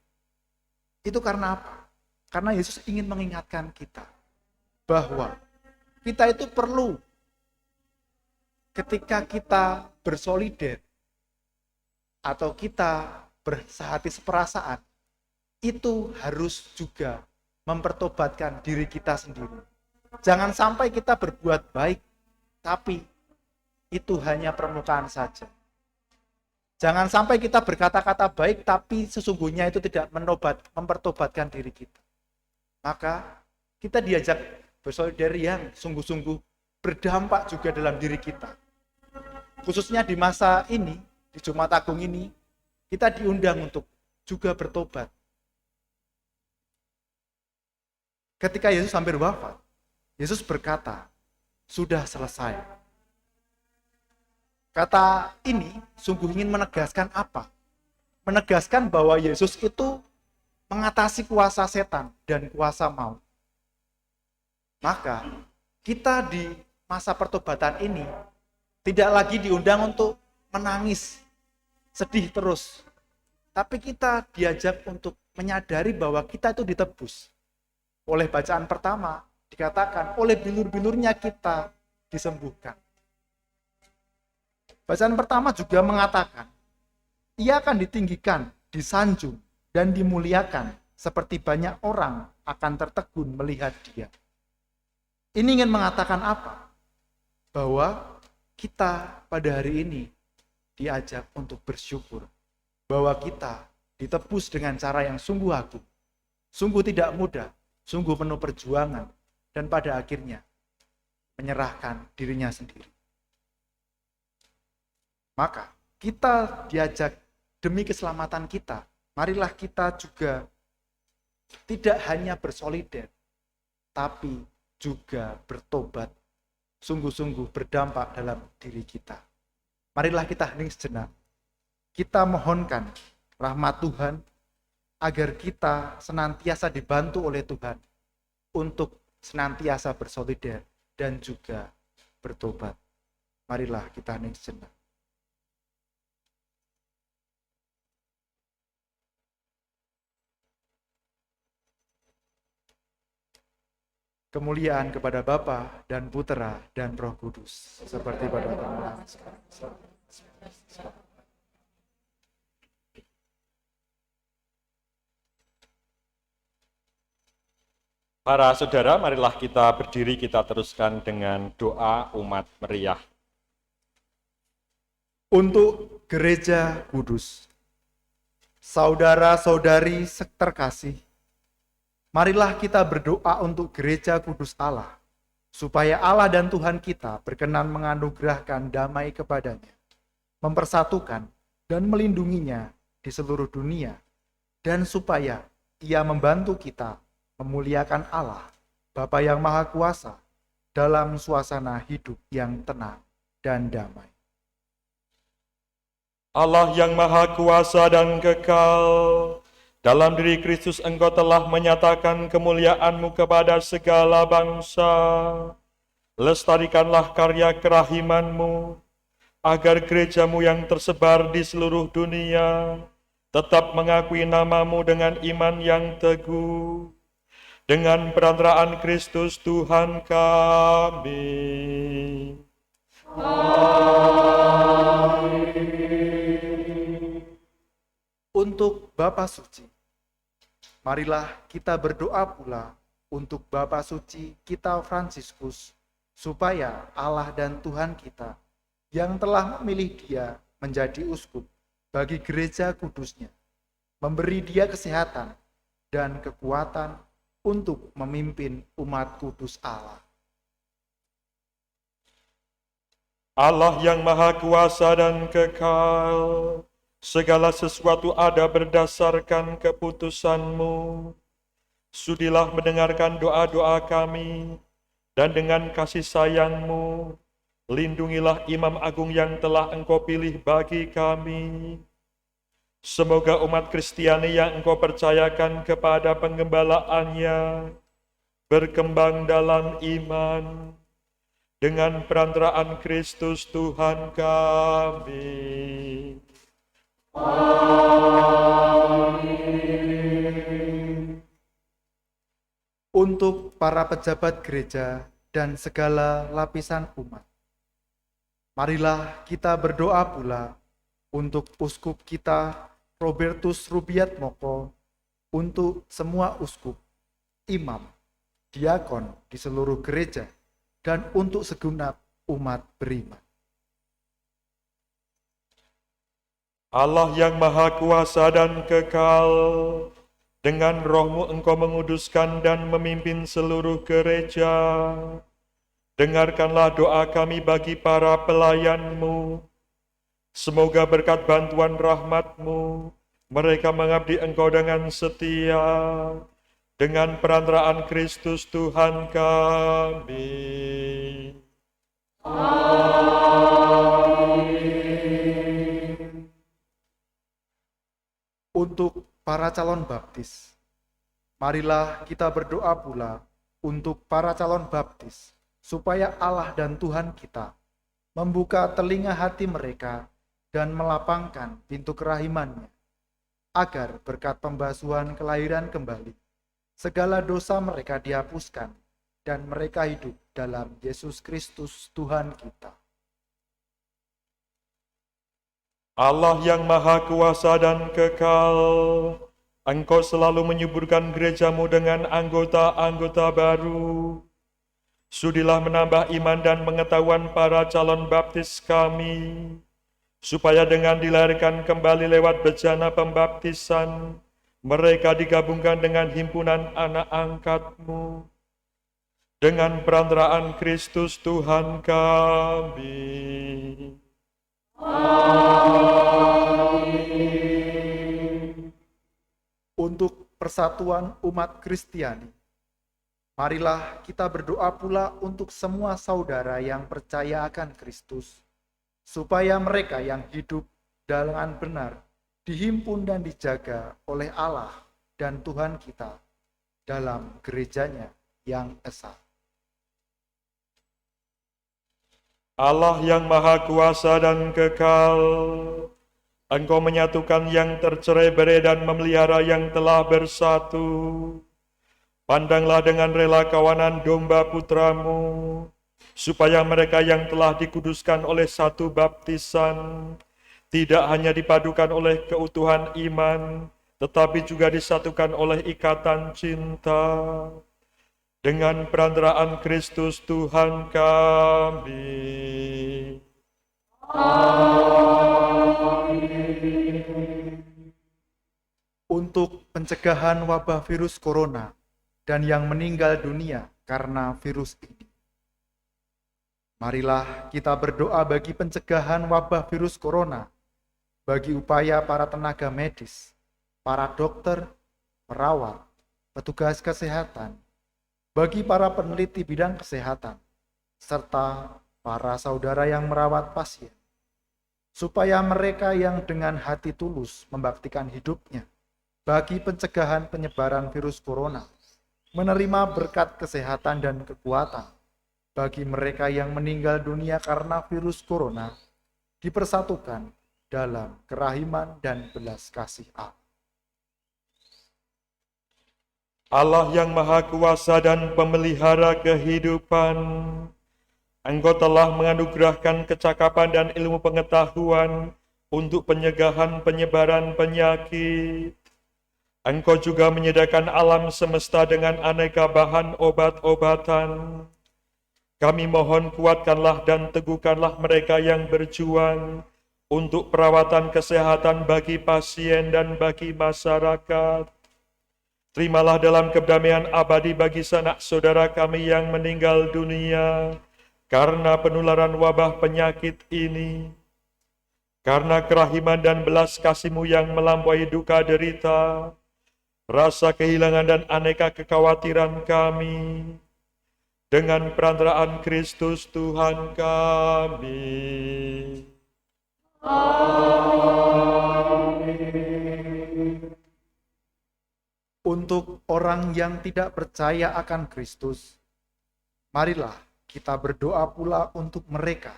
Itu karena apa? Karena Yesus ingin mengingatkan kita bahwa kita itu perlu, ketika kita bersolider atau kita bersehati seperasaan, itu harus juga mempertobatkan diri kita sendiri. Jangan sampai kita berbuat baik, tapi itu hanya permukaan saja. Jangan sampai kita berkata-kata baik, tapi sesungguhnya itu tidak mempertobatkan diri kita. Maka kita diajak bersolider yang sungguh-sungguh berdampak juga dalam diri kita. Khususnya di masa ini, di Jumat Agung ini, kita diundang untuk juga bertobat. Ketika Yesus hampir wafat, Yesus berkata, sudah selesai. Kata ini sungguh ingin menegaskan apa? Menegaskan bahwa Yesus itu mengatasi kuasa setan dan kuasa maut. Maka kita di masa pertobatan ini tidak lagi diundang untuk menangis, sedih terus. Tapi kita diajak untuk menyadari bahwa kita itu ditebus. Oleh bacaan pertama dikatakan, oleh bilur-bilurnya kita disembuhkan. Bacaan pertama juga mengatakan, ia akan ditinggikan, disanjung, dan dimuliakan, seperti banyak orang akan tertegun melihat dia. Ini ingin mengatakan apa? Bahwa kita pada hari ini diajak untuk bersyukur. Bahwa kita ditebus dengan cara yang sungguh agung. Sungguh tidak mudah, sungguh penuh perjuangan, dan pada akhirnya menyerahkan dirinya sendiri. Maka kita diajak demi keselamatan kita, marilah kita juga tidak hanya bersolider, tapi juga bertobat, sungguh-sungguh berdampak dalam diri kita. Marilah kita hening sejenak. Kita mohonkan rahmat Tuhan agar kita senantiasa dibantu oleh Tuhan untuk senantiasa bersolider dan juga bertobat. Marilah kita hening sejenak. Kemuliaan kepada Bapa dan Putera dan Roh Kudus, seperti pada permulaan sekarang. Para saudara, marilah kita berdiri, kita teruskan dengan doa umat meriah. Untuk Gereja Kudus, saudara-saudari terkasih, marilah kita berdoa untuk Gereja Kudus Allah, supaya Allah dan Tuhan kita berkenan menganugerahkan damai kepadanya, mempersatukan dan melindunginya di seluruh dunia, dan supaya Ia membantu kita memuliakan Allah, Bapa yang Maha Kuasa, dalam suasana hidup yang tenang dan damai. Allah yang Maha Kuasa dan kekal, dalam diri Kristus Engkau telah menyatakan kemuliaan-Mu kepada segala bangsa. Lestarikanlah karya kerahiman-Mu, agar gereja-Mu yang tersebar di seluruh dunia tetap mengakui nama-Mu dengan iman yang teguh, dengan perantaraan Kristus Tuhan kami. Untuk Bapa Suci, marilah kita berdoa pula untuk Bapa Suci kita Fransiskus, supaya Allah dan Tuhan kita yang telah memilih dia menjadi uskup bagi gereja kudusnya, memberi dia kesehatan dan kekuatan untuk memimpin umat kudus Allah. Allah yang Maha Kuasa dan kekal, segala sesuatu ada berdasarkan keputusan-Mu. Sudilah mendengarkan doa-doa kami, dan dengan kasih sayang-Mu, lindungilah Imam Agung yang telah Engkau pilih bagi kami. Semoga umat Kristiani yang Engkau percayakan kepada penggembalaannya berkembang dalam iman dengan perantaraan Kristus Tuhan kami. Untuk para pejabat gereja dan segala lapisan umat, marilah kita berdoa pula untuk uskup kita Robertus Rubiat Moko, untuk semua uskup, imam, diakon di seluruh gereja, dan untuk segenap umat beriman. Allah yang Maha Kuasa dan kekal, dengan roh-Mu Engkau menguduskan dan memimpin seluruh gereja. Dengarkanlah doa kami bagi para pelayan-Mu. Semoga berkat bantuan rahmat-Mu, mereka mengabdi Engkau dengan setia, dengan perantaraan Kristus Tuhan kami. Untuk para calon baptis, marilah kita berdoa pula untuk para calon baptis, supaya Allah dan Tuhan kita membuka telinga hati mereka dan melapangkan pintu kerahimannya, agar berkat pembasuhan kelahiran kembali, segala dosa mereka dihapuskan, dan mereka hidup dalam Yesus Kristus Tuhan kita. Allah yang Maha Kuasa dan kekal, Engkau selalu menyuburkan gereja-Mu dengan anggota-anggota baru. Sudilah menambah iman dan pengetahuan para calon baptis kami, supaya dengan dilahirkan kembali lewat bejana pembaptisan, mereka digabungkan dengan himpunan anak angkat-Mu, dengan perantaraan Kristus Tuhan kami. Untuk persatuan umat Kristiani, marilah kita berdoa pula untuk semua saudara yang percaya akan Kristus, supaya mereka yang hidup dengan benar dihimpun dan dijaga oleh Allah dan Tuhan kita dalam gerejanya yang esa. Allah yang Maha Kuasa dan kekal, Engkau menyatukan yang tercerai-berai dan memelihara yang telah bersatu. Pandanglah dengan rela kawanan domba putra-Mu, supaya mereka yang telah dikuduskan oleh satu baptisan, tidak hanya dipadukan oleh keutuhan iman, tetapi juga disatukan oleh ikatan cinta, dengan perantaraan Kristus Tuhan kami. Untuk pencegahan wabah virus corona dan yang meninggal dunia karena virus ini, Marilah kita berdoa bagi pencegahan wabah virus corona, bagi upaya para tenaga medis, para dokter, perawat, petugas kesehatan, bagi para peneliti bidang kesehatan, serta para saudara yang merawat pasien, supaya mereka yang dengan hati tulus membaktikan hidupnya bagi pencegahan penyebaran virus corona, menerima berkat kesehatan dan kekuatan. Bagi mereka yang meninggal dunia karena virus corona, dipersatukan dalam kerahiman dan belas kasih Allah. Allah yang Maha Kuasa dan Pemelihara kehidupan, Engkau telah menganugerahkan kecakapan dan ilmu pengetahuan untuk pencegahan penyebaran penyakit. Engkau juga menyediakan alam semesta dengan aneka bahan obat-obatan. Kami mohon kuatkanlah dan teguhkanlah mereka yang berjuang untuk perawatan kesehatan bagi pasien dan bagi masyarakat. Terimalah dalam kedamaian abadi bagi sanak saudara kami yang meninggal dunia karena penularan wabah penyakit ini. Karena kerahiman dan belas kasih-Mu yang melampaui duka derita, rasa kehilangan dan aneka kekhawatiran kami, dengan perantaraan Kristus Tuhan kami. Amin. Untuk orang yang tidak percaya akan Kristus, marilah kita berdoa pula untuk mereka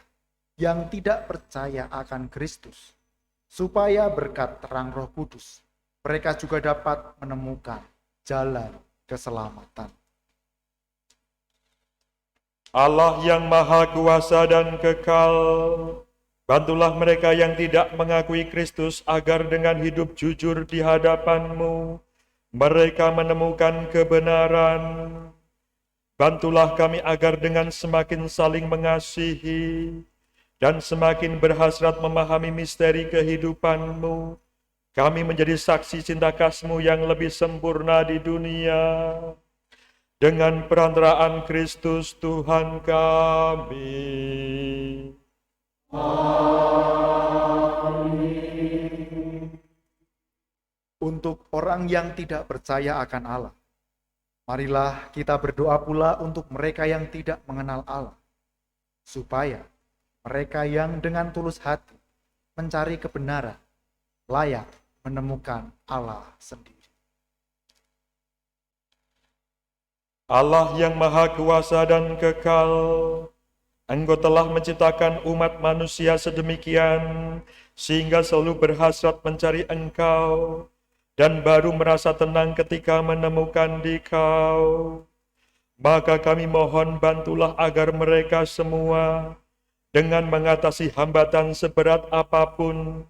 yang tidak percaya akan Kristus, supaya berkat terang Roh Kudus, mereka juga dapat menemukan jalan keselamatan. Allah yang Maha Kuasa dan Kekal, bantulah mereka yang tidak mengakui Kristus agar dengan hidup jujur di hadapan-Mu, mereka menemukan kebenaran. Bantulah kami agar dengan semakin saling mengasihi dan semakin berhasrat memahami misteri kehidupan-Mu, kami menjadi saksi cinta kasih-Mu yang lebih sempurna di dunia. Dengan perantaraan Kristus Tuhan kami. Amin. Untuk orang yang tidak percaya akan Allah, marilah kita berdoa pula untuk mereka yang tidak mengenal Allah, supaya mereka yang dengan tulus hati mencari kebenaran, layak menemukan Allah sendiri. Allah yang Maha Kuasa dan Kekal, Engkau telah menciptakan umat manusia sedemikian sehingga selalu berhasrat mencari Engkau dan baru merasa tenang ketika menemukan Dikau. Maka kami mohon bantulah agar mereka semua dengan mengatasi hambatan seberat apapun,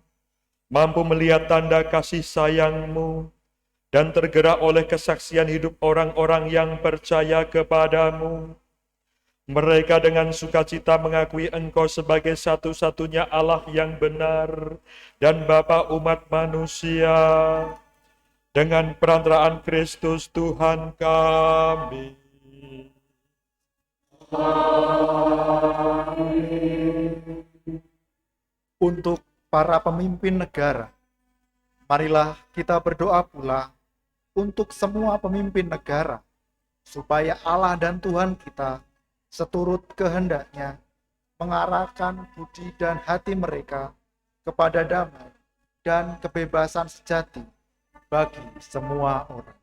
mampu melihat tanda kasih sayang-Mu dan tergerak oleh kesaksian hidup orang-orang yang percaya kepadamu. Mereka dengan sukacita mengakui Engkau sebagai satu-satunya Allah yang benar dan Bapa umat manusia. Dengan perantaraan Kristus Tuhan kami. Amin. Untuk para pemimpin negara, marilah kita berdoa pula untuk semua pemimpin negara, supaya Allah dan Tuhan kita seturut kehendaknya mengarahkan budi dan hati mereka kepada damai dan kebebasan sejati bagi semua orang.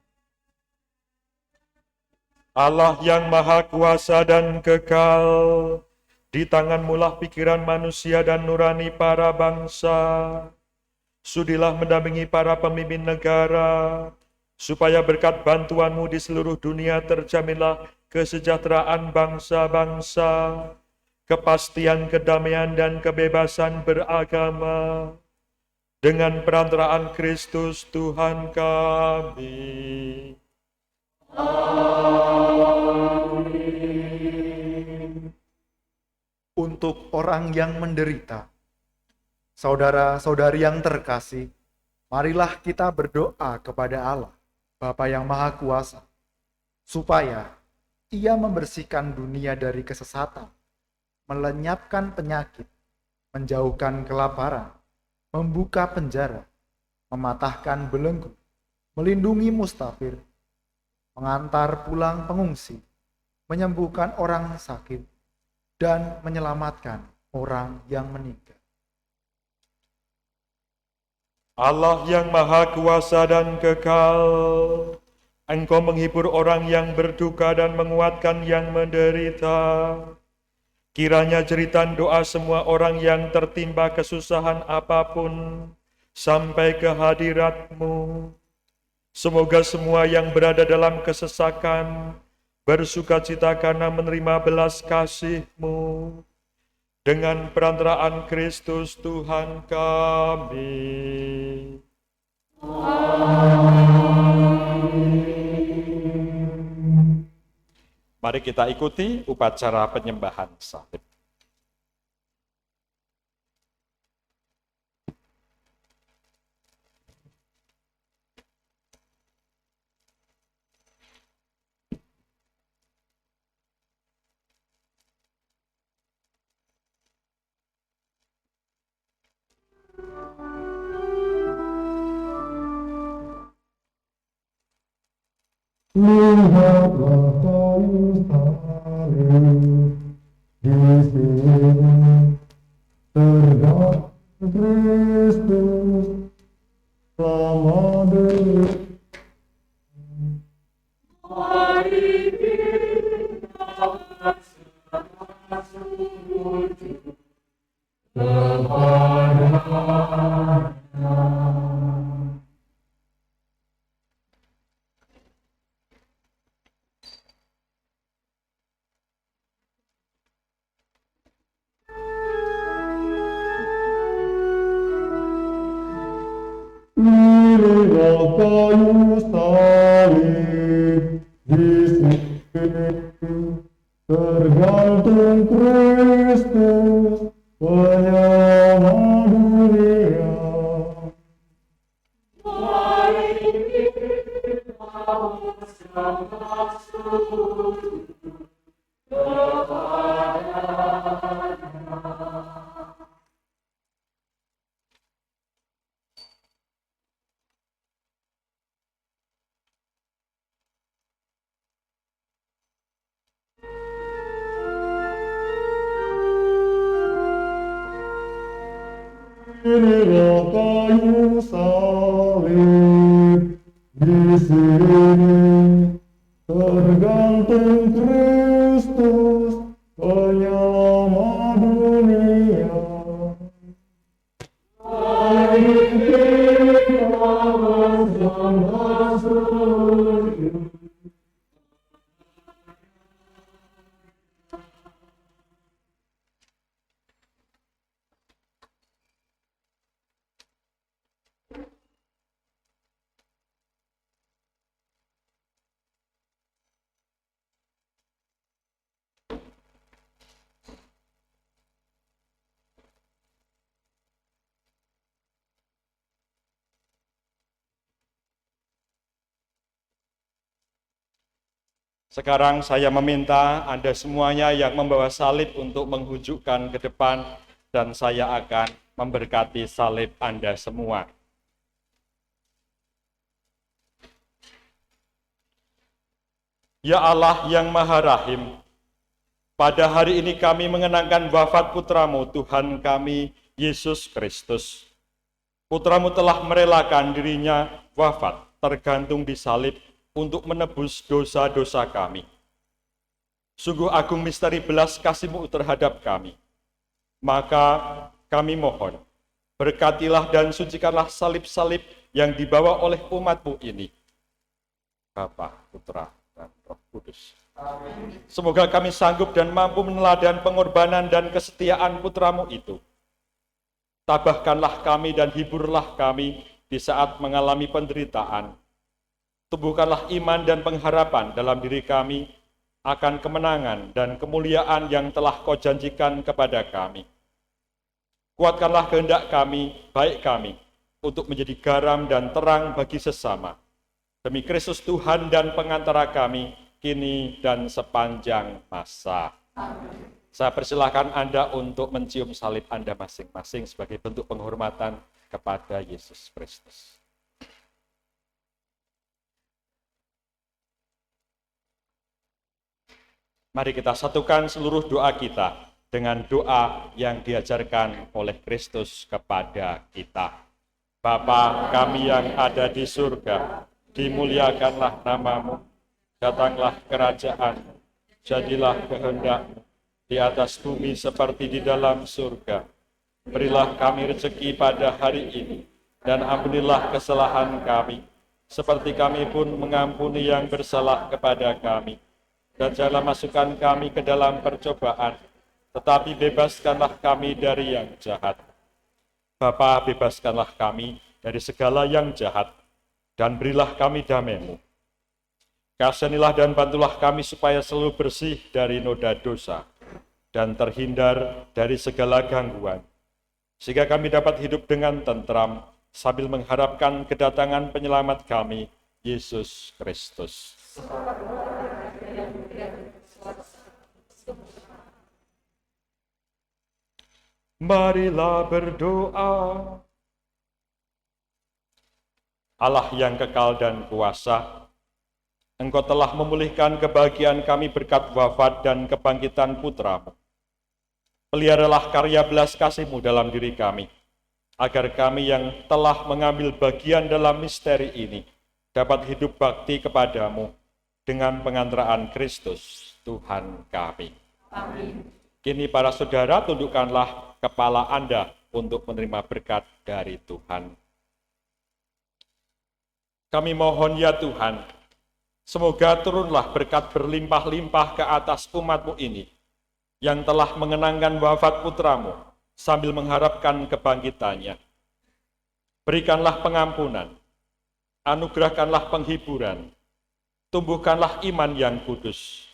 Allah yang Maha Kuasa dan Kekal, di tangan-Mu lah pikiran manusia dan nurani para bangsa. Sudilah mendampingi para pemimpin negara, supaya berkat bantuan-Mu di seluruh dunia terjaminlah kesejahteraan bangsa-bangsa, kepastian kedamaian dan kebebasan beragama. Dengan perantaraan Kristus Tuhan kami. Amin. Untuk orang yang menderita, saudara-saudari yang terkasih, marilah kita berdoa kepada Allah, Bapa yang Maha Kuasa, supaya Ia membersihkan dunia dari kesesatan melenyapkan penyakit, menjauhkan kelaparan, membuka penjara, mematahkan belenggu, melindungi mustafir, mengantar pulang pengungsi, menyembuhkan orang sakit, dan menyelamatkan orang yang meninggal. Allah yang Maha Kuasa dan Kekal, Engkau menghibur orang yang berduka dan menguatkan yang menderita. Kiranya jeritan doa semua orang yang tertimpa kesusahan apapun sampai ke hadirat-Mu. Semoga semua yang berada dalam kesesakan bersukacita karena menerima belas kasih-Mu. Dengan perantaraan Kristus Tuhan kami. Mari kita ikuti upacara penyembahan salib. Lihatlah kayu salib di sini, tergantung Kristus selama dunia. Mari kita bersama sujud kepada-Nya. Irilah kayu salib di sini, tergantung Kristus penyelamat dunia. Mari kita bersama sujud kepada-Nya. Inilah kayu salib di sini, tergantung Kristus penyelamat dunia. Mari kita bersama sujud. Sekarang saya meminta Anda semuanya yang membawa salib untuk menghujukkan ke depan dan saya akan memberkati salib Anda semua. Ya Allah yang Maha Rahim, pada hari ini kami mengenangkan wafat Putra-Mu Tuhan kami, Yesus Kristus. Putra-Mu telah merelakan dirinya wafat, tergantung di salib, untuk menebus dosa-dosa kami. Sungguh agung misteri belas kasih-Mu terhadap kami. Maka kami mohon, berkatilah dan sucikanlah salib-salib yang dibawa oleh umat-Mu ini. Bapa, Putra, dan Roh Kudus. Amin. Semoga kami sanggup dan mampu meneladan pengorbanan dan kesetiaan Putra-Mu itu. Tabahkanlah kami dan hiburlah kami di saat mengalami penderitaan. Tumbuhkanlah iman dan pengharapan dalam diri kami akan kemenangan dan kemuliaan yang telah Kau janjikan kepada kami. Kuatkanlah kehendak kami, baik kami, untuk menjadi garam dan terang bagi sesama. Demi Kristus Tuhan dan pengantara kami, kini dan sepanjang masa. Amin. Saya persilahkan Anda untuk mencium salib Anda masing-masing sebagai bentuk penghormatan kepada Yesus Kristus. Mari kita satukan seluruh doa kita dengan doa yang diajarkan oleh Kristus kepada kita. Bapa kami yang ada di surga, dimuliakanlah namamu, datanglah kerajaan-mu, jadilah kehendak-mu di atas bumi seperti di dalam surga. Berilah kami rezeki pada hari ini, dan ampunilah kesalahan kami, seperti kami pun mengampuni yang bersalah kepada kami. Dan janganlah masukkan kami ke dalam percobaan, tetapi bebaskanlah kami dari yang jahat. Bapa, bebaskanlah kami dari segala yang jahat, dan berilah kami damai-Mu. Kasihanilah dan bantulah kami supaya selalu bersih dari noda dosa, dan terhindar dari segala gangguan, sehingga kami dapat hidup dengan tentram, sambil mengharapkan kedatangan penyelamat kami, Yesus Kristus. Marilah berdoa. Allah yang kekal dan kuasa, Engkau telah memulihkan kebahagiaan kami berkat wafat dan kebangkitan Putra-Mu. Peliharalah karya belas kasih-Mu dalam diri kami, agar kami yang telah mengambil bagian dalam misteri ini dapat hidup bakti kepadamu dengan pengantaraan Kristus, Tuhan kami. Amin. Kini para saudara, tundukkanlah kepala Anda untuk menerima berkat dari Tuhan. Kami mohon ya Tuhan, semoga turunlah berkat berlimpah-limpah ke atas umat-Mu ini, yang telah mengenangkan wafat Putra-Mu sambil mengharapkan kebangkitannya. Berikanlah pengampunan, anugerahkanlah penghiburan, tumbuhkanlah iman yang kudus,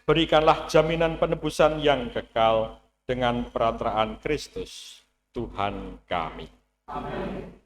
berikanlah jaminan penebusan yang kekal dengan peratraan Kristus, Tuhan kami. Amin.